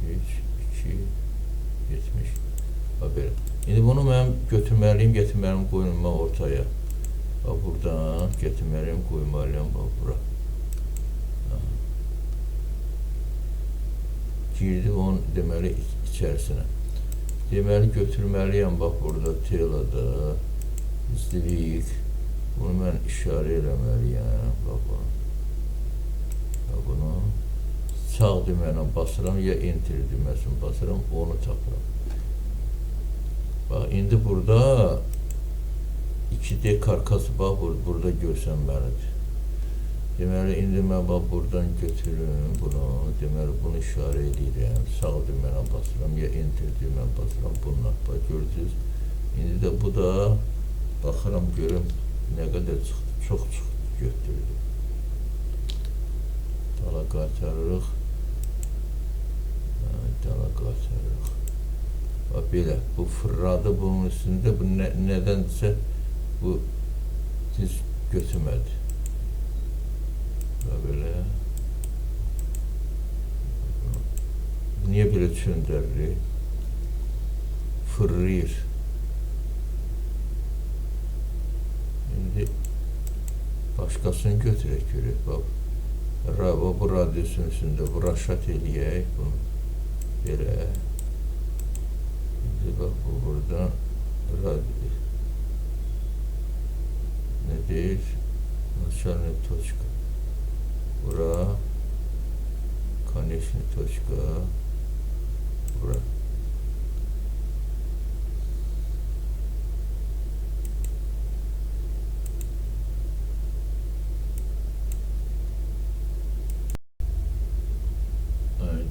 Speaker 1: 3, 2, 70. Bax belə. İndi bunu mən götürməliyim, getirməliyim, qoyulma ortaya. Bax, buradan getirməliyim, qoymalıyım, bax, bura. Girdi onun, deməli, içərisinə. Deməli, götürməliyim, bax, burada telada, istilik. Bunu mən işarə eləməliyim, bax, bunu. Bax, bunu sağ düyməni basıram, ya enter düyməsini basıram, onu tapıram. Bax, indi burada 2D karkası, bax, burada görsənməlidir. Deməli, indi mən bax, buradan götürürüm bunu, deməli, bunu işarə edirəm, sağ düyməni basıram, ya enter düyməni basıram, bununla, bax, gördünüz. İndi də bu da, baxıram, görüm, nə qədər çıxdı, çox çıxdı, götürdü. Dala qaytarırıq. Dala qaytarırıq. Bax, belə, bu fırladı bunun üstündə, bu nədəndirsə, bu düz götürmədi. Bax, belə. Niyə belə söndürür? Fırlayır. İndi başqasını götürək görək, bax. Bu radyosun üstündə, bu raşat eləyək, bunu belə. İndi bax, bu buradan radyo. Nə deyir? Начальная точка. Bura. Konечная точка. Bura.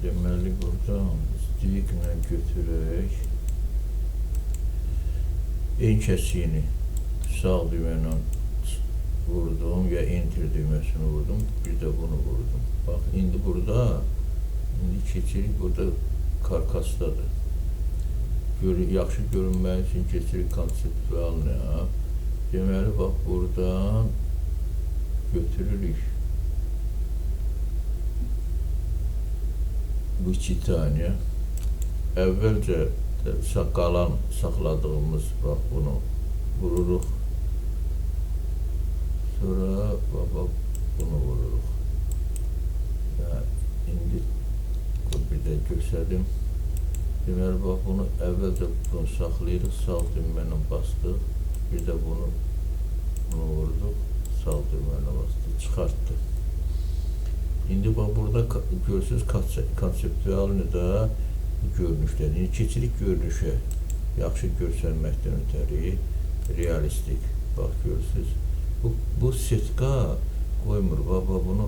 Speaker 1: Deməli, buradan istiliklə götürək. En kəsiyini sağ düyməni vurdum, ya enter düyməsini vurdum, bir də bunu vurdum. Bax, indi burada, indi keçirik, burada karkasdadır. Yaxşı görünmək üçün keçirik konseptualına. Deməli, bax, buradan götürürük. Bu iki tane. Əvvəlcə qalan saxladığımız, bax, bunu vururuq. Sonra, bax, bunu vururuq. Və indi bir də göstərdim. Deməli, bax, bunu əvvəlcə bunu saxlayırıq, sağ düyməni bastıq. Bir də bunu vurduq, sağ düyməni bastıq, çıxartdıq. İndi bax, burada görürsünüz, konseptualını da görünüşlər. İndi keçirik görünüşə, yaxşı görsənməkdən ötəri, realistik. Bax, görürsünüz. Bu setka qoymur, bax, bunu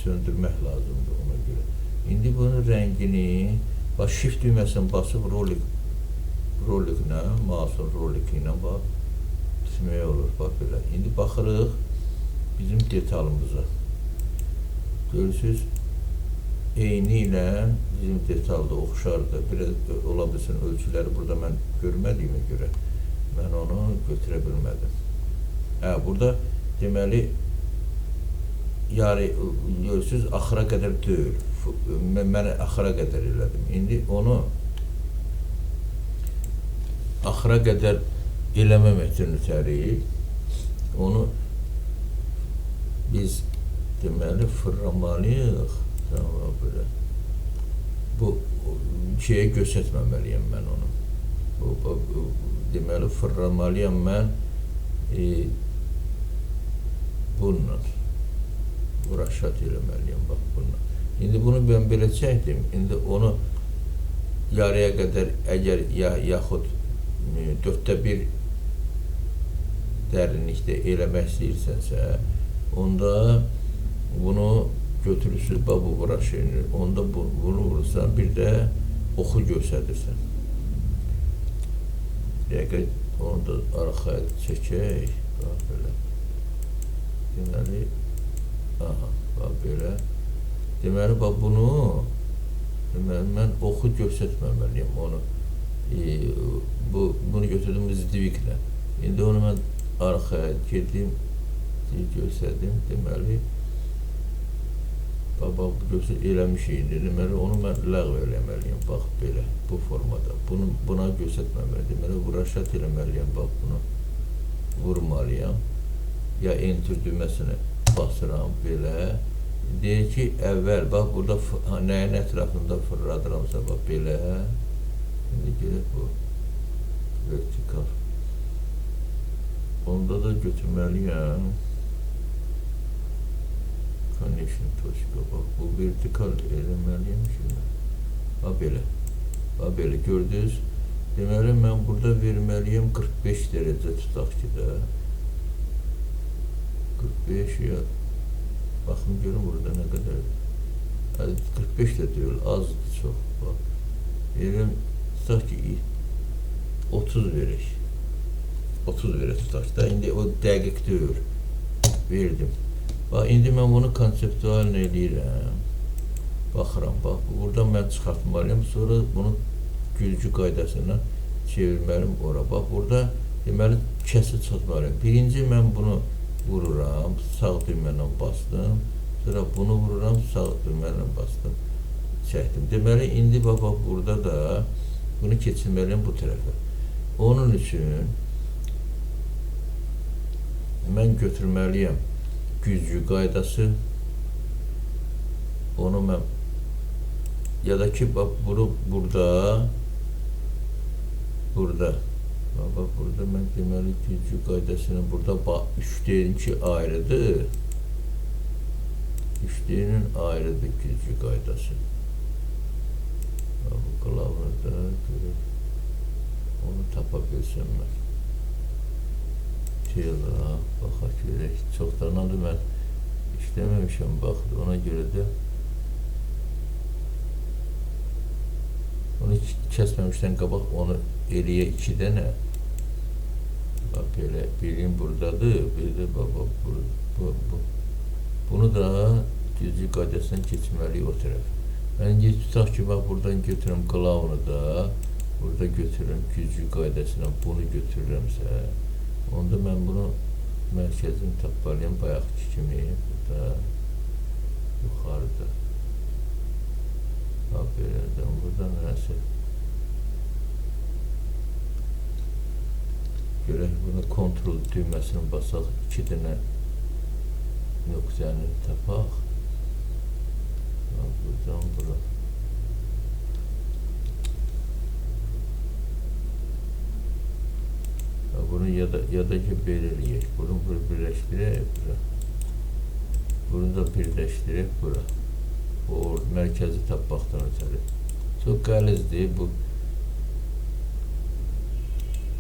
Speaker 1: söndürmək lazımdır ona görə. İndi bunun rəngini, bax, shift düyməsini basıb roliklə, mouse'un roliki ilə, bax, düşmək olur, bax, belə. İndi baxırıq bizim detalımıza. Görürsünüz, eyni ilə bizim detalda oxşardır. Biraz ola bilsin, ölçüləri burada mən görmədiyimə görə mən onu götürə bilmədim. Burada deməli, yəni, görürsünüz, axıra qədər deyil. Mən axıra qədər elədim. İndi onu axıra qədər eləməməkdən ötəri onu biz deməli fırlamalıyıq. Tamam böyle. Bu şeye göstərməməliyəm mən onu. Bu deməli fırlamalıyam mən bununla. Rəşad eləməliyəm bax bununla. İndi bunu ben belə çəkdim. İndi onu yarıya qədər əgər yaxud 1/4 dərinlikdə eləmək istəyirsənsə, onda bunu götürürsün bu buraşını, onda bunu vurursan, bir də oxu göstərirsən. Dəqiq onu da arxaya çəkək. Bax belə. Deməli, aha, bax belə. Deməli, bax bunu mən oxu göstərməməliyəm onu. Bunu götürdüm zdviklə. İndi onu mən arxaya gedim, göstərdim. Deməli, bax, eləmişik. Deməli, onu mən ləğv eləməliyəm. Bax, belə, bu formada. Buna göstərməməliyəm. Deməli, rəşad eləməliyəm. Bax, bunu vurmalıyam. Ya enter düyməsini basıram, belə. Deyir ki, əvvəl, bax, burada nəyin ətrafında fırladıramsa, bax, belə. İndi gələk bu vertikal. Onda da götürməliyəm. Connection toşka, bax, bu vertikal eləməliyəm şimdi. Bax, belə. Bax, belə, gördünüz. Deməli, mən burada verməliyəm 45 dərəcə tutaq ki də. 45 ya. Baxın, görün burada nə qədər. 45 də deyil, azdır çox. Bax, verim, tutaq ki, 30 verək. 30 verək tutaq ki da. İndi o dəqiq deyil. Verdim. Bax, indi mən bunu konseptual eləyirəm. Baxıram, bax, buradan mən çıxartmalıyım. Sonra bunu güzgü qaydasından çevirməliyim ora. Bax, burada deməli kəsi çatmalıyım. Birinci mən bunu vururam, sağ düyməylə bastım. Sonra bunu vururam, sağ düyməylə bastım. Çəkdim. Deməli, indi bax, burada da bunu keçirməliyim bu tərəfə. Onun üçün mən götürməliyəm güzgü qaydası. Onu mən ya da ki, bax, bunu burada bax, burada mən deməli güzgü qaydasını burada bax, 3D-ninki ayrıdır. 3D-nin ayrıdır güzgü qaydası. Bax, bu qılavunu da görək. Onu tapa bilsəm mən. Baxaq görək. Çoxdanandır mən işləməmişəm, bax, ona görə də onu kəsməmişdən qabaq onu eləyə 2 dənə. Bax, belə, birin buradadır, bir də bax, bunu da güzgü qaydasından keçirməliyik o tərəf. Mən tutaq ki, bax, buradan götürürüm qılavunu da, burada götürürüm güzgü qaydasından bunu götürürəmsə, onda mən bunu mərkəzini tapmalıyam, bayaqki kimi, burada, yuxarıda. Bax, belədən, buradan nəsə. Görək, bunu kontrol düyməsini basaq, 2 dənə nöqtəni tapaq. Bax, buradan bura. Bunu ya da ki belirləyək. Bunu birləşdirək bura. Bunu da birləşdirək bura. O mərkəzi tapmaqdan ötəri. Çox qəlizdir bu.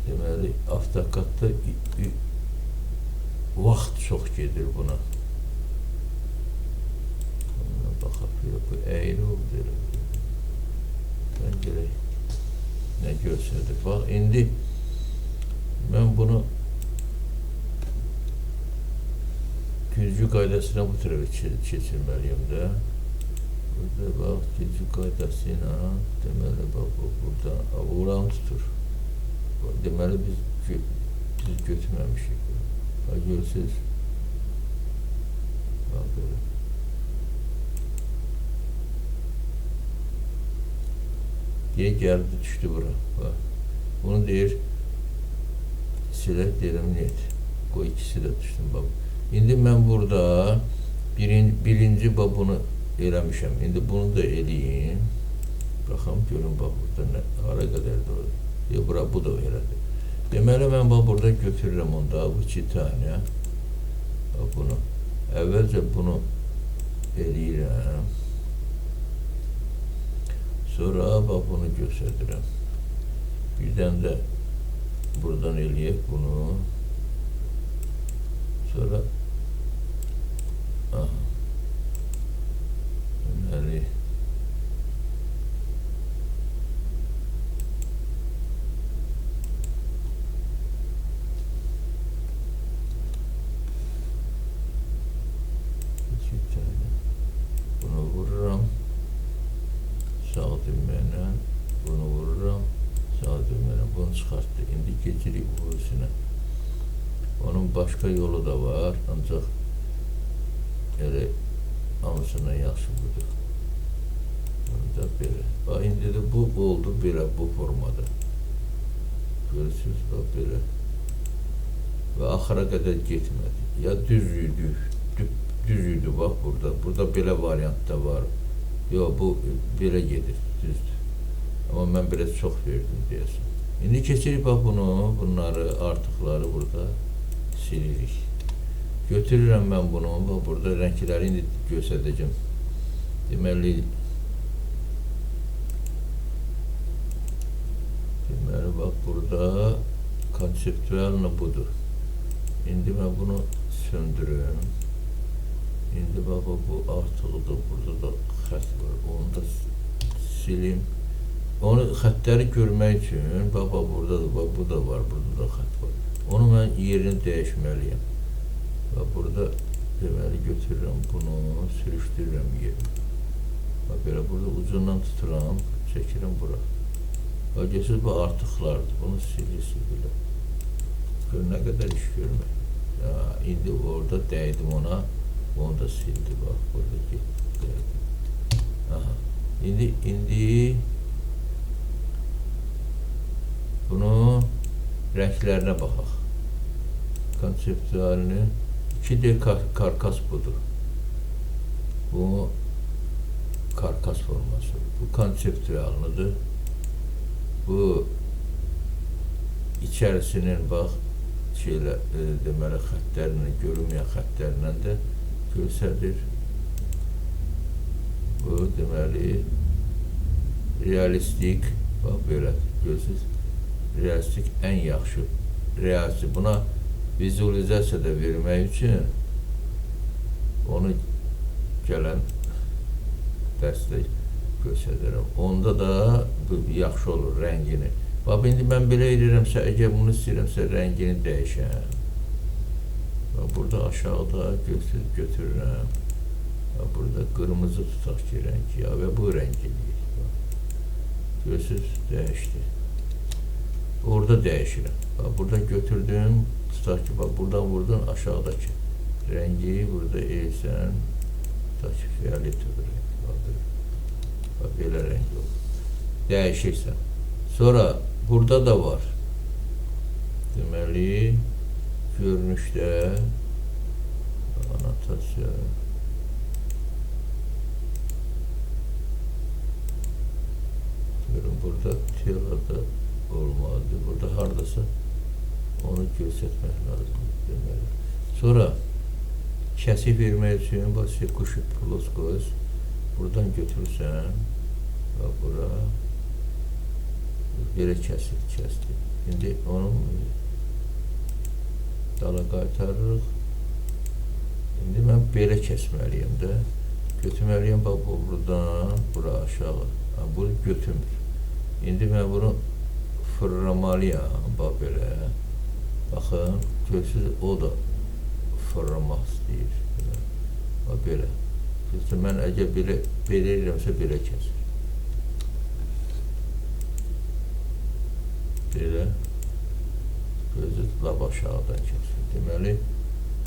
Speaker 1: Deməli, AutoCAD-da vaxt çox gedir buna. Buna baxaq, bu əyri oldu. Ben görək nə görsədir. Bax, indi mən bunu güzgü qaydasına bu tərəfə keçirməliyim də. Burada bax, güzgü qaydasına deməli, bax, burada uğram tutur. Deməli, biz götürməmişik. Bax, görürsünüz. Bax, böyle. Diye gəldi, düşdü bura. Bax, bunu deyir, silə derim net. Qoy ikisi də düşdüm. Bax, İndi mən burada birinci bunu eləmişəm. İndi bunu da eləyim. Baxın, görün, bax, burada nə, hara qədər də olur. Bura, bu da elədir. Deməli, mən bax, burada götürürəm onda, bu 2 tane. Bax, bunu, əvvəlcə bunu eləyirəm. Sonra, bax, bunu göstərirəm. Birdən də buradan eləyək bunu. Sonra, aha, deməli, bunu vururam, sağ düyməylə, bunu vururam, sağ düyməylə, bunu çıxartdı. İndi keçirik bu üstünə. Onun başqa yolu da var, ancaq elə hamısından yaxşı budur. Bunu da belə. Bax, indi də bu oldu belə, bu formada. Görürsünüz, bax, belə. Və axıra qədər getmədi. Ya düz idi, bax, burada. Burada belə variant da var. Yox, bu belə gedir, düzdür. Amma mən biraz çox verdim, deyəsən. İndi keçirik, bax, bunları, artıqları burada silirik. Götürürəm mən bunu, bax, burada rəngləri indi göstərəcəm. Deməli, bax, burada konseptualını budur. İndi mən bunu söndürürüm. İndi bax, bu artıqdır, burada da xət var, onu da silim. Onu xətləri görmək üçün, bax, burada da, bax, bu da var, burada da xət var. Onu mən yerini dəyişməliyəm. Bax, burada deməli götürürəm bunu, sürüşdürürəm yerini. Bax, belə burada ucundan tuturam, çəkirəm bura. Bax, görürsünüz, bu artıqlardır, bunu silirsiniz belə. Gör, nə qədər iş görmək. İndi orada dəydim ona, onu da sildi, bax, burada getdi. Aha, indi bunu rənglərinə baxaq. Konseptualini 2D karkas budur. Bu karkas forması. Bu konseptualinidir. Bu içərisinin bax şeylə deməli xəttlərlə, görünməyən xəttlərlə də göstərir. Bu deməli realistik, bax belə görürsünüz. Realistik ən yaxşı realistik. Buna vizualizasiya da vermək üçün onu gələn dərsdə göstərirəm. Onda da yaxşı olur rəngini. Bax, indi mən belə edirəmsə, əgər bunu istəyirəmsə, rəngini dəyişəm. Bax, burada aşağıda götürürəm. Bax, burada qırmızı tutaq ki, rəng ya və bu rəngi. Görürsünüz, dəyişdi. Orada dəyişirəm. Bax, burada götürdüm, tutaq ki, bax, buradan vurdun aşağıdakı rəngi burada eğsən, tutaq ki, fiyoleti rəng. Bax, belə rəng olur. Dəyişirsən. Sonra burada da var. Deməli, görünüşdə anotasiya. Görün, burada telada olmalıdır. Burada hardasa onu göstərmək lazım. Deməli. Sonra kəsik vermək üçün bax, sekuşu plus qoz. Buradan götürürsən. Bax, bura. Belə kəsdi. İndi onu dala qaytarırıq. İndi mən belə kəsməliyəm də. Götürməliyəm, bax, buradan, bura aşağı. Bunu götürmür. İndi mən bunu fırlamalıyam, bax, belə. Baxın, görürsünüz, o da fırlamaq istəyir. Bax, belə. Mən əgər belə edirəmsə, belə kəsir. Belə, gözü lab aşağıdan kəsir. Deməli,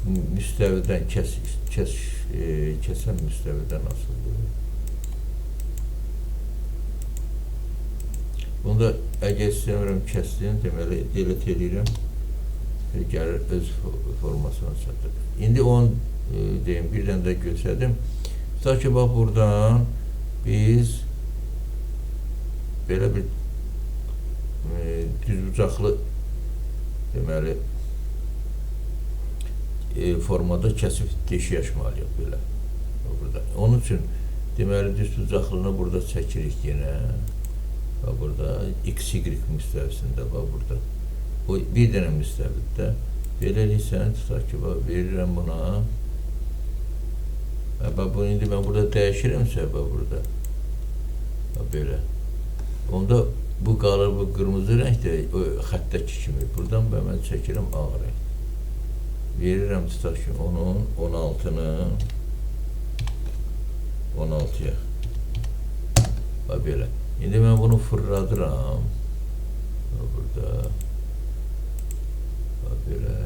Speaker 1: müstəvidən kəsən müstəvidən asıldır. Bunu da əgər istəmirəm kəsdim, deməli, delete edirəm. gəlir öz formasına çatır. İndi onu deyim, bir dənə də göstərdim. Tutaq ki, bax, buradan biz belə bir düzbucaqlı deməli formada kəsib deşik açmalıyıq belə. Burada. Onun üçün deməli düzbucaqlığını burada çəkirik yenə. Bax, burada XY müstəvisində, bax, burada. O bir dənə müstəvidə. Beləliklə, tutaq ki, bax, verirəm buna. Bax, bunu indi mən burada dəyişirəmsə, bax, burada. Bax, belə. Onda bu qalır, bu qırmızı rəngdə, o xəttəki kimi. Buradan mən çəkirəm ağ rəng. Verirəm, tutaq ki, onun 16-nı 16-ya. Bax, belə. İndi mən bunu fırladıram. Burada. Bax, belə.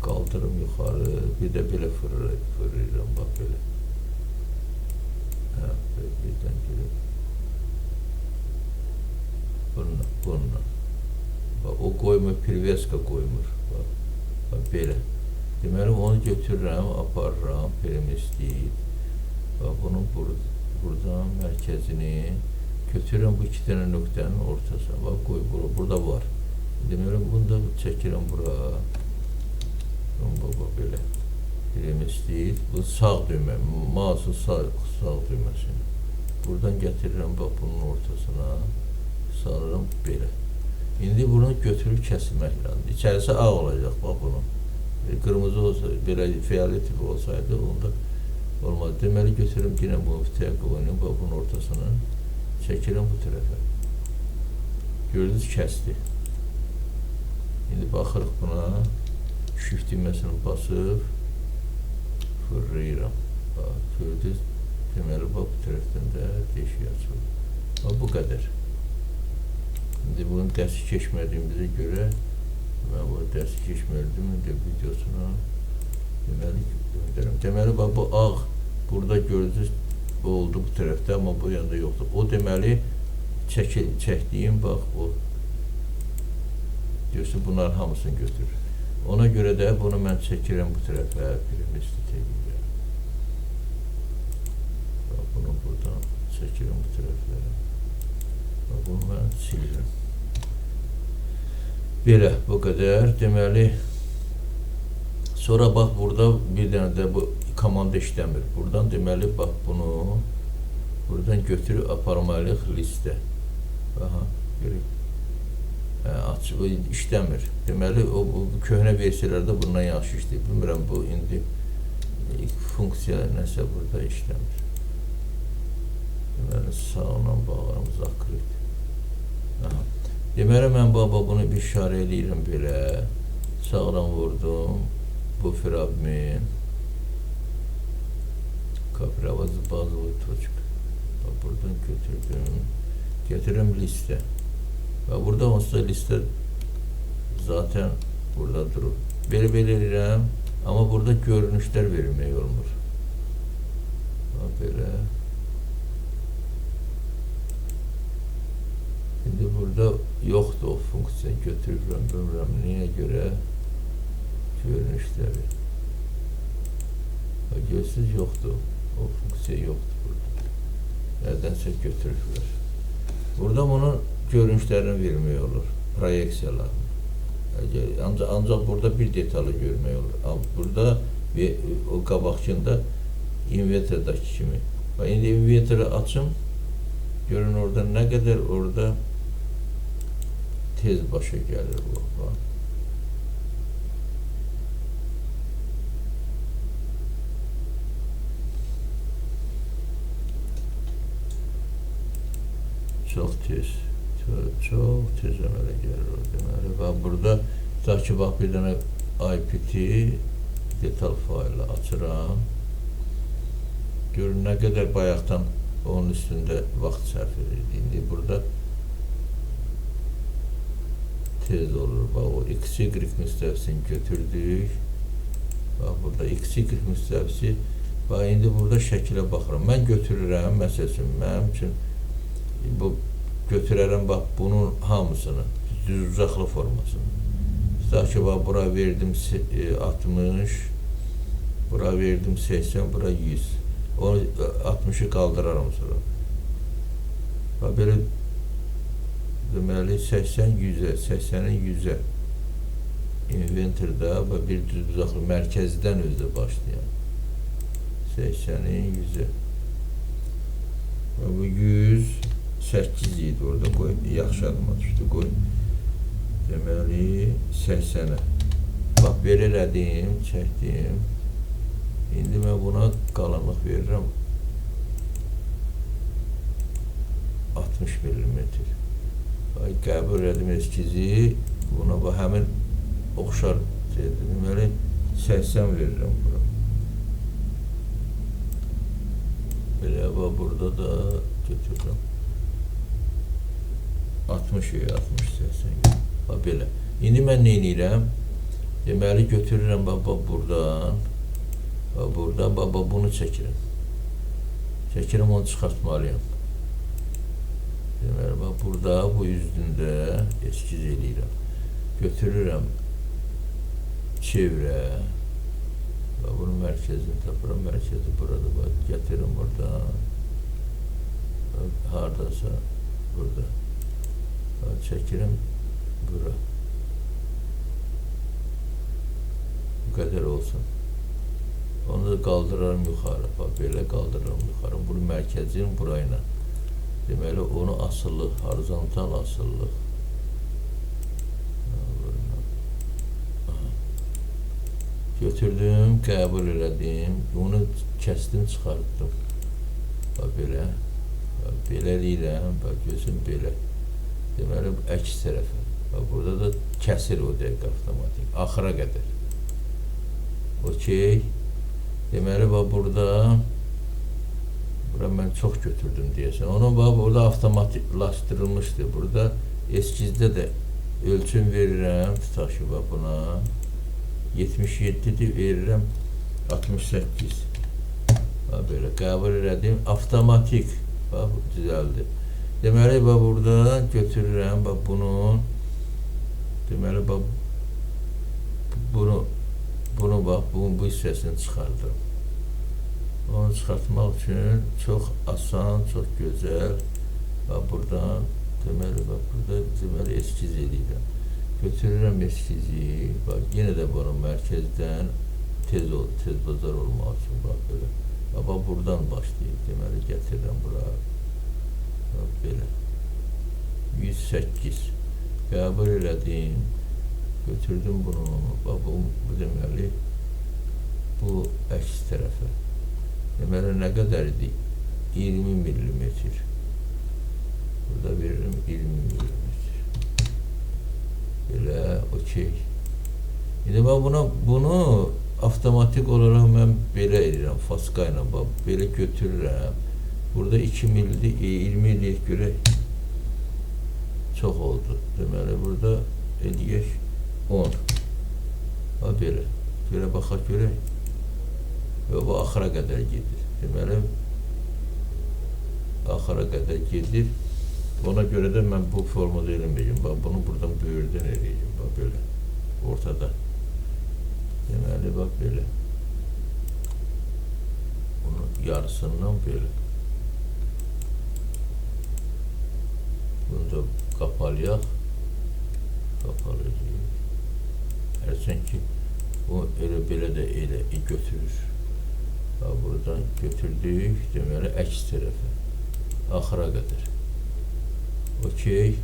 Speaker 1: Qaldırım yuxarı. Bir də belə fırlayıram. Bax, belə. Birdən gəlib. Bununla. Bax, o qoymur, priveska qoymur. Bax, belə. Deməli, onu götürürəm, aparıram, permestit. Bax, bunu buradan mərkəzini götürürəm bu iki dənə nöqtənin ortasına. Bax, qoy, burada var. Deməli, bunu da çəkirəm bura. Bax, belə. Permestit. Bu sağ düymə, mouse'un sağ düyməsini. Buradan gətirirəm, bax, bunun ortasına. Salıram belə. İndi bunu götürüb kəsilmək lazım. İçərisi ağ olacaq, bax, bunun. Qırmızı olsa, belə fiyoleti olsaydı, onda olmaz. Deməli, götürürüm, yenə bunu fitəyə qoyunum, bax, bunun ortasını çəkirəm bu tərəfə. Gördünüz, kəsdi. İndi baxırıq buna, shift düyməsini basıb, fırlayıram. Bax, gördünüz, deməli, bax, bu tərəfdən də deşik açılır. Bax, bu qədər. İndi bunun dərsi keçmədiyimizə görə, mən bu dərsi keçmədim, indi videosuna deməli göndərəm. Deməli, bax, bu ağ, burada gördünüz, bu oldu bu tərəfdə, amma bu yanda yoxdur. O deməli, çəkdiyim, bax, o, diyorsun, bunlar hamısını götürür. Ona görə də bunu mən çəkirəm bu tərəfə, permestit edirəm. Bax, bunu buradan çəkirəm bu tərəfə. Bax, bunu mən silirəm. Belə, bu qədər. Deməli, sonra bax, burada bir dənə də bu komanda işləmir. Buradan deməli, bax, bunu buradan götürüb aparmalıyıq listə. Aha, görək. Açıb, işləmir. Deməli, o köhnə versiyalarda bundan yaxşı işləyir. Bilmirəm, bu indi funksiya nəsə burada işləmir. Deməli, sağla bağlarım, zakrit. Aha. Deməli, mən baba bunu bir işarə edirəm belə. Sağdan vurdum. Bu fragment. Kapıravazı bazılı toçuk. Buradan götürdüm. Getirəm listə. Və burada onsuz listə zaten burada durur. Belə edirəm. Amma burada görünüşlər verilmək olmur. Belə. Şimdi burada yoxdur o funksiya, götürürəm, bilmirəm, niyə görə görünüşləri. Görsünüz, yoxdur, o funksiya yoxdur burada. Nədənsə götürürlər. Burada bunun görünüşlərini vermək olur, proyeksiyalarını. Ancaq burada bir detalı görmək olur. Burada o qabaqçında inverterdəki kimi. İndi inverteri açım, görün orada nə qədər orada tez başa gəlir bu. Çox tez əmələ gəlir o deməli. Və burada tutaq ki, bax, bir dənə IPT detal faylı açıram. Görün nə qədər bayaqdan onun üstündə vaxt sərf edir. İndi burada tez olur. Bax, o XY müstəvisini götürdük. Bax, burada XY müstəvisi. Bax, indi burada şəkilə baxıram. Mən götürürəm, məsələn, mənim üçün bu götürərəm, bax, bunun hamısını, düz uzaqlı formasını. Tutaq ki, bura verdim 60, bura verdim 80, bura 100. Onu 60'ı qaldıraram sonra. Belə deməli 80 100'ə, 80'in 100'ə. Inventorda bir düzaqlı mərkəzdən özdə başlayan. 80'in 100'ə. Bu 108 idi orada qoy. Yaxşı adıma düşdü qoy. Deməli 80'ə. Bax belə elədim, çəkdim. İndi mən buna qalanlıq verirəm. 60 mm. Qəbul edim eskizi. Buna bax həmin oxşar deməli 80 verirəm bura. Belə bax burada da götürürəm. 60 80. Bax belə. İndi mən nə edirəm? Deməli götürürəm bax buradan. Bax buradan bax bunu çəkirəm. Çəkirəm, onu çıxartmalıyam. Deməli bax burada bu üstündə eskiz eləyirəm. Götürürəm çevrə. Bax bunun mərkəzini tapıram. Mərkəzi burada bax. Gətirirəm buradan. Hardasa burada. Bax çəkirəm bura. Bu qədər olsun. Onu da qaldırarım yuxarı. Bax belə qaldırarım yuxarı. Bunun mərkəzini burayla. Deməli onu asıllıq, horizontal asıllıq. Götürdüm, qəbul elədim. Bunu kəsdim, çıxartdım. Bax belə. Bax belə deyirəm. Bax gözüm belə. Deməli əks tərəfə. Bax burada da kəsir o dəqiq avtomatik. Axıra qədər. Okey. Deməli bax burada mən çox götürdüm deyəsən. Onu bax burada avtomatlaşdırılmışdı. Burada eskizdə də ölçüm verirəm. Tutaq ki, bax buna 77'dir verirəm 68. Bax belə qəbul elədim. Avtomatik bax düzəldi. Deməli bax burada götürürəm bax bunun. Deməli bax bunu bax bu hissəsini çıxardım. Onu çıxartmaq üçün çox asan, çox gözəl. Bax buradan deməli bax burada deməli eskiz eləyirəm. Götürürəm eskizi. Bax yenə də bunun mərkəzdən tez bazar olmaq üçün bax belə. Bax buradan başlayır. Deməli gətirirəm bura. Bax belə. 108. Qəbul elədim. Götürdüm bunu. Bax bu deməli bu əks tərəfə. Deməli nə qədər idi? 20 mm. Burada veririm 20 mm. Belə, okey. İndi mən bunu avtomatik olaraq mən belə edirəm, faska ilə bax, belə götürürəm. Burada 2 milli, 20 eləyək görək. Çox oldu. Deməli burada eləyək 10. Bax belə. Belə baxaq görək. Və bu axıra qədər gedir. Deməli, axıra qədər gedir. Ona görə də mən bu formada eləməyəcəm. Bax, bunu buradan böyürdən eləyəcəm. Bax, belə. Ortada. Deməli, bax, belə. Bunun yarısından belə. Bunu da qapalayaq. Qapalayaq. Hərçən ki, bu elə belə də elə götürür. Buradan götürdük, deməli əks tərəfə, axıra qədər. Okey,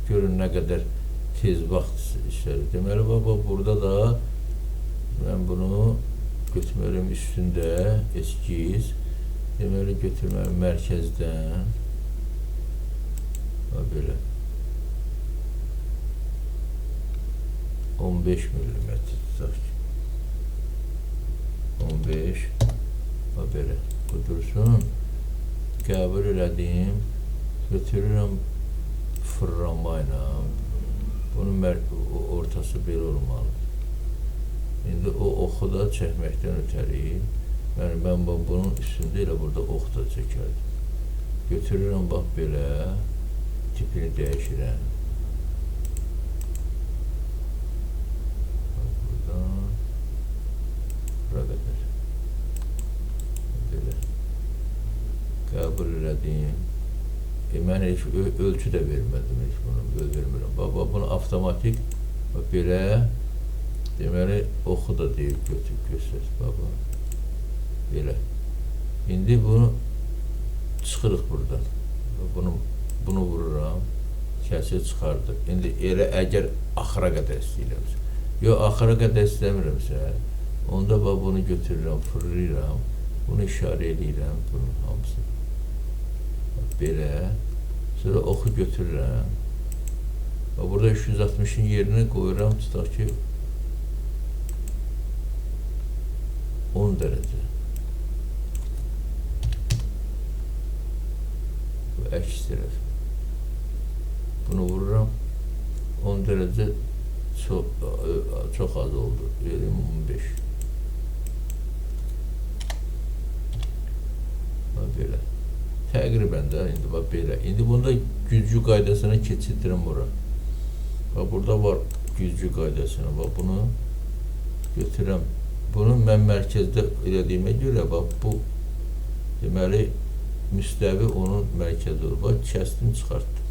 Speaker 1: görün nə qədər tez vaxt işləri. Deməli, bax, burada da mən bunu götürməliyim üstündə eskiz. Deməli, götürməliyim mərkəzdən. Bax, belə. 15 mm tutaq ki. 15. Bax belə, bu dursun. Qəbul elədim. Götürürəm fırlanma ilə. Bunun ortası belə olmalı. İndi o oxu da çəkməkdən ötəri. Mən bunun üstündə elə burada ox da çəkərdim. Götürürəm bax belə. Tipini dəyişirəm. qəbul elədim. Mən heç ölçü də vermədim, heç bunu vermirəm. Baba, bunu avtomatik belə, deməli, oxu da deyib göstər, baba. Belə. İndi bunu çıxırıq buradan. Bunu vururam, kəsir çıxardı. İndi elə əgər axıra qədər istəyirəmsə. Yox, axıra qədər istəmirəmsə, onda bunu götürürəm, fırlayıram, bunu işarə edirəm, bunun hamısı. Belə, sonra oxu götürürəm. Burada 360-ın yerinə qoyuram, tutaq ki, 10 dərəcə. Bu əks tərəf. Bunu vururam, 10 dərəcə çox az oldu. Verim 15. Belə. Təqribən də indi belə. İndi bunda güzgü qaydasına keçirdirəm bura. Burada var güzgü qaydasına. Bunu götürəm. Bunu mən mərkəzdə elədiyimə görə bu deməli müstəvi onun mərkəzi olur. Kəsdim, çıxartdım.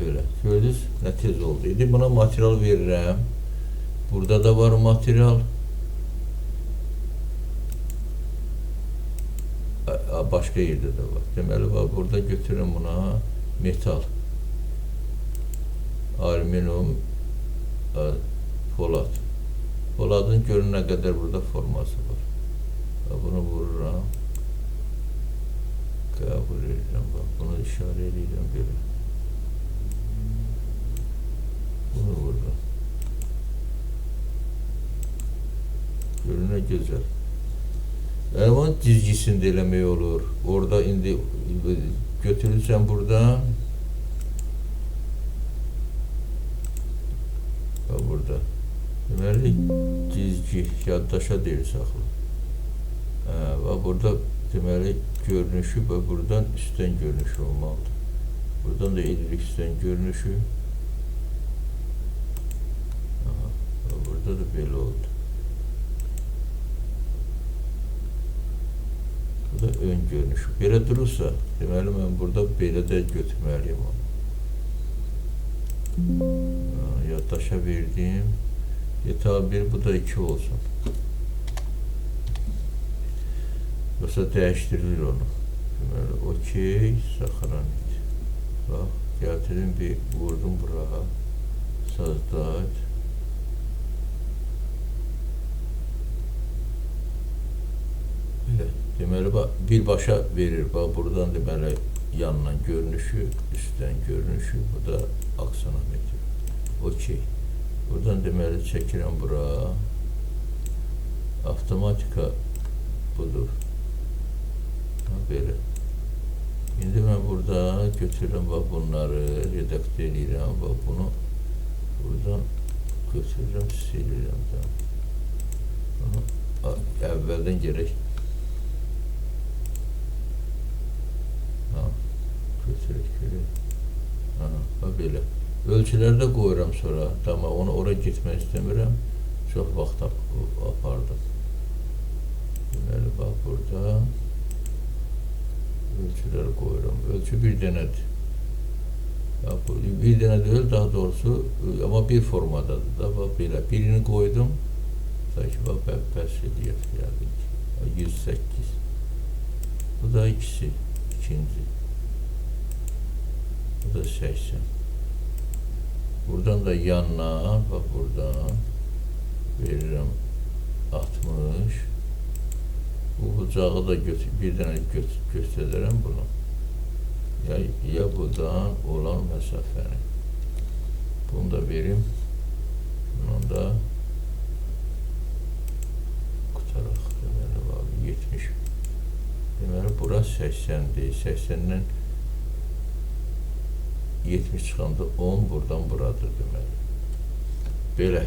Speaker 1: Belə. Gördünüz, nə tez oldu. İndi buna material verirəm. Burada da var material. Başqa yerdə də var. Deməli, burada götürürəm buna metal, alüminium, polad. Poladın görün nə qədər burada forması var. Bunu vururam. Qəbul edirəm. Bunu işarə edirəm belə. Bunu vururam. Görün nə gözəl. Yəni, onun dizgisini də eləmək olur. Orada indi götürürsən buradan. Burada. Deməli, dizgi, yaddaşa deyil saxla. Burada deməli, görünüşü və buradan üstdən görünüşü olmalıdır. Buradan da edirik üstdən görünüşü. Burada da belə oldu. Bu da ön görünüşü. Belə durursa, deməli, mən burada belə də götürməliyim onu. Yaddaşa verdim. Yetal 1, bu da 2 olsun. Yoxsa dəyişdirilir onu. Deməli, okey, saxlanır. Bax, gəldirim bir, vurdum bura. Sazdaydı. Deməli, birbaşa verir. Buradan deməli, yandan görünüşü, üstdən görünüşü, bu da aksanometr. Okey. Buradan deməli, çəkirəm bura. Avtomatika budur. Belə. İndi mən burada götürürəm, bunları redaktör edirəm, bunu buradan götürürəm, silirəm. Bunu əvvəldən gerək belə. Ölçülərdə qoyuram sonra. Tamam, onu oraya gitmək istəmirəm. Çox vaxt apardım. Deməli, bax, burada ölçüləri qoyuram. Ölçü bir dənədir. Bir dənə deyil, daha doğrusu, amma bir formadadır da, bax, belə. Birini qoydum. Sanki, bax, bəs eləyək, 108. Bu da ikisi, ikinci. Bu da 80. Buradan da yandan, bax buradan verirəm 60. Bu bucağı da bir dənə göstərərəm bunu. Ya buradan olan məsafəni. Bunu da verim. Bunun da qutaraq. Deməli, 70. Deməli, bura 80-dir. 80-dən 70 çıxanda 10 buradan buradır deməli. Belə.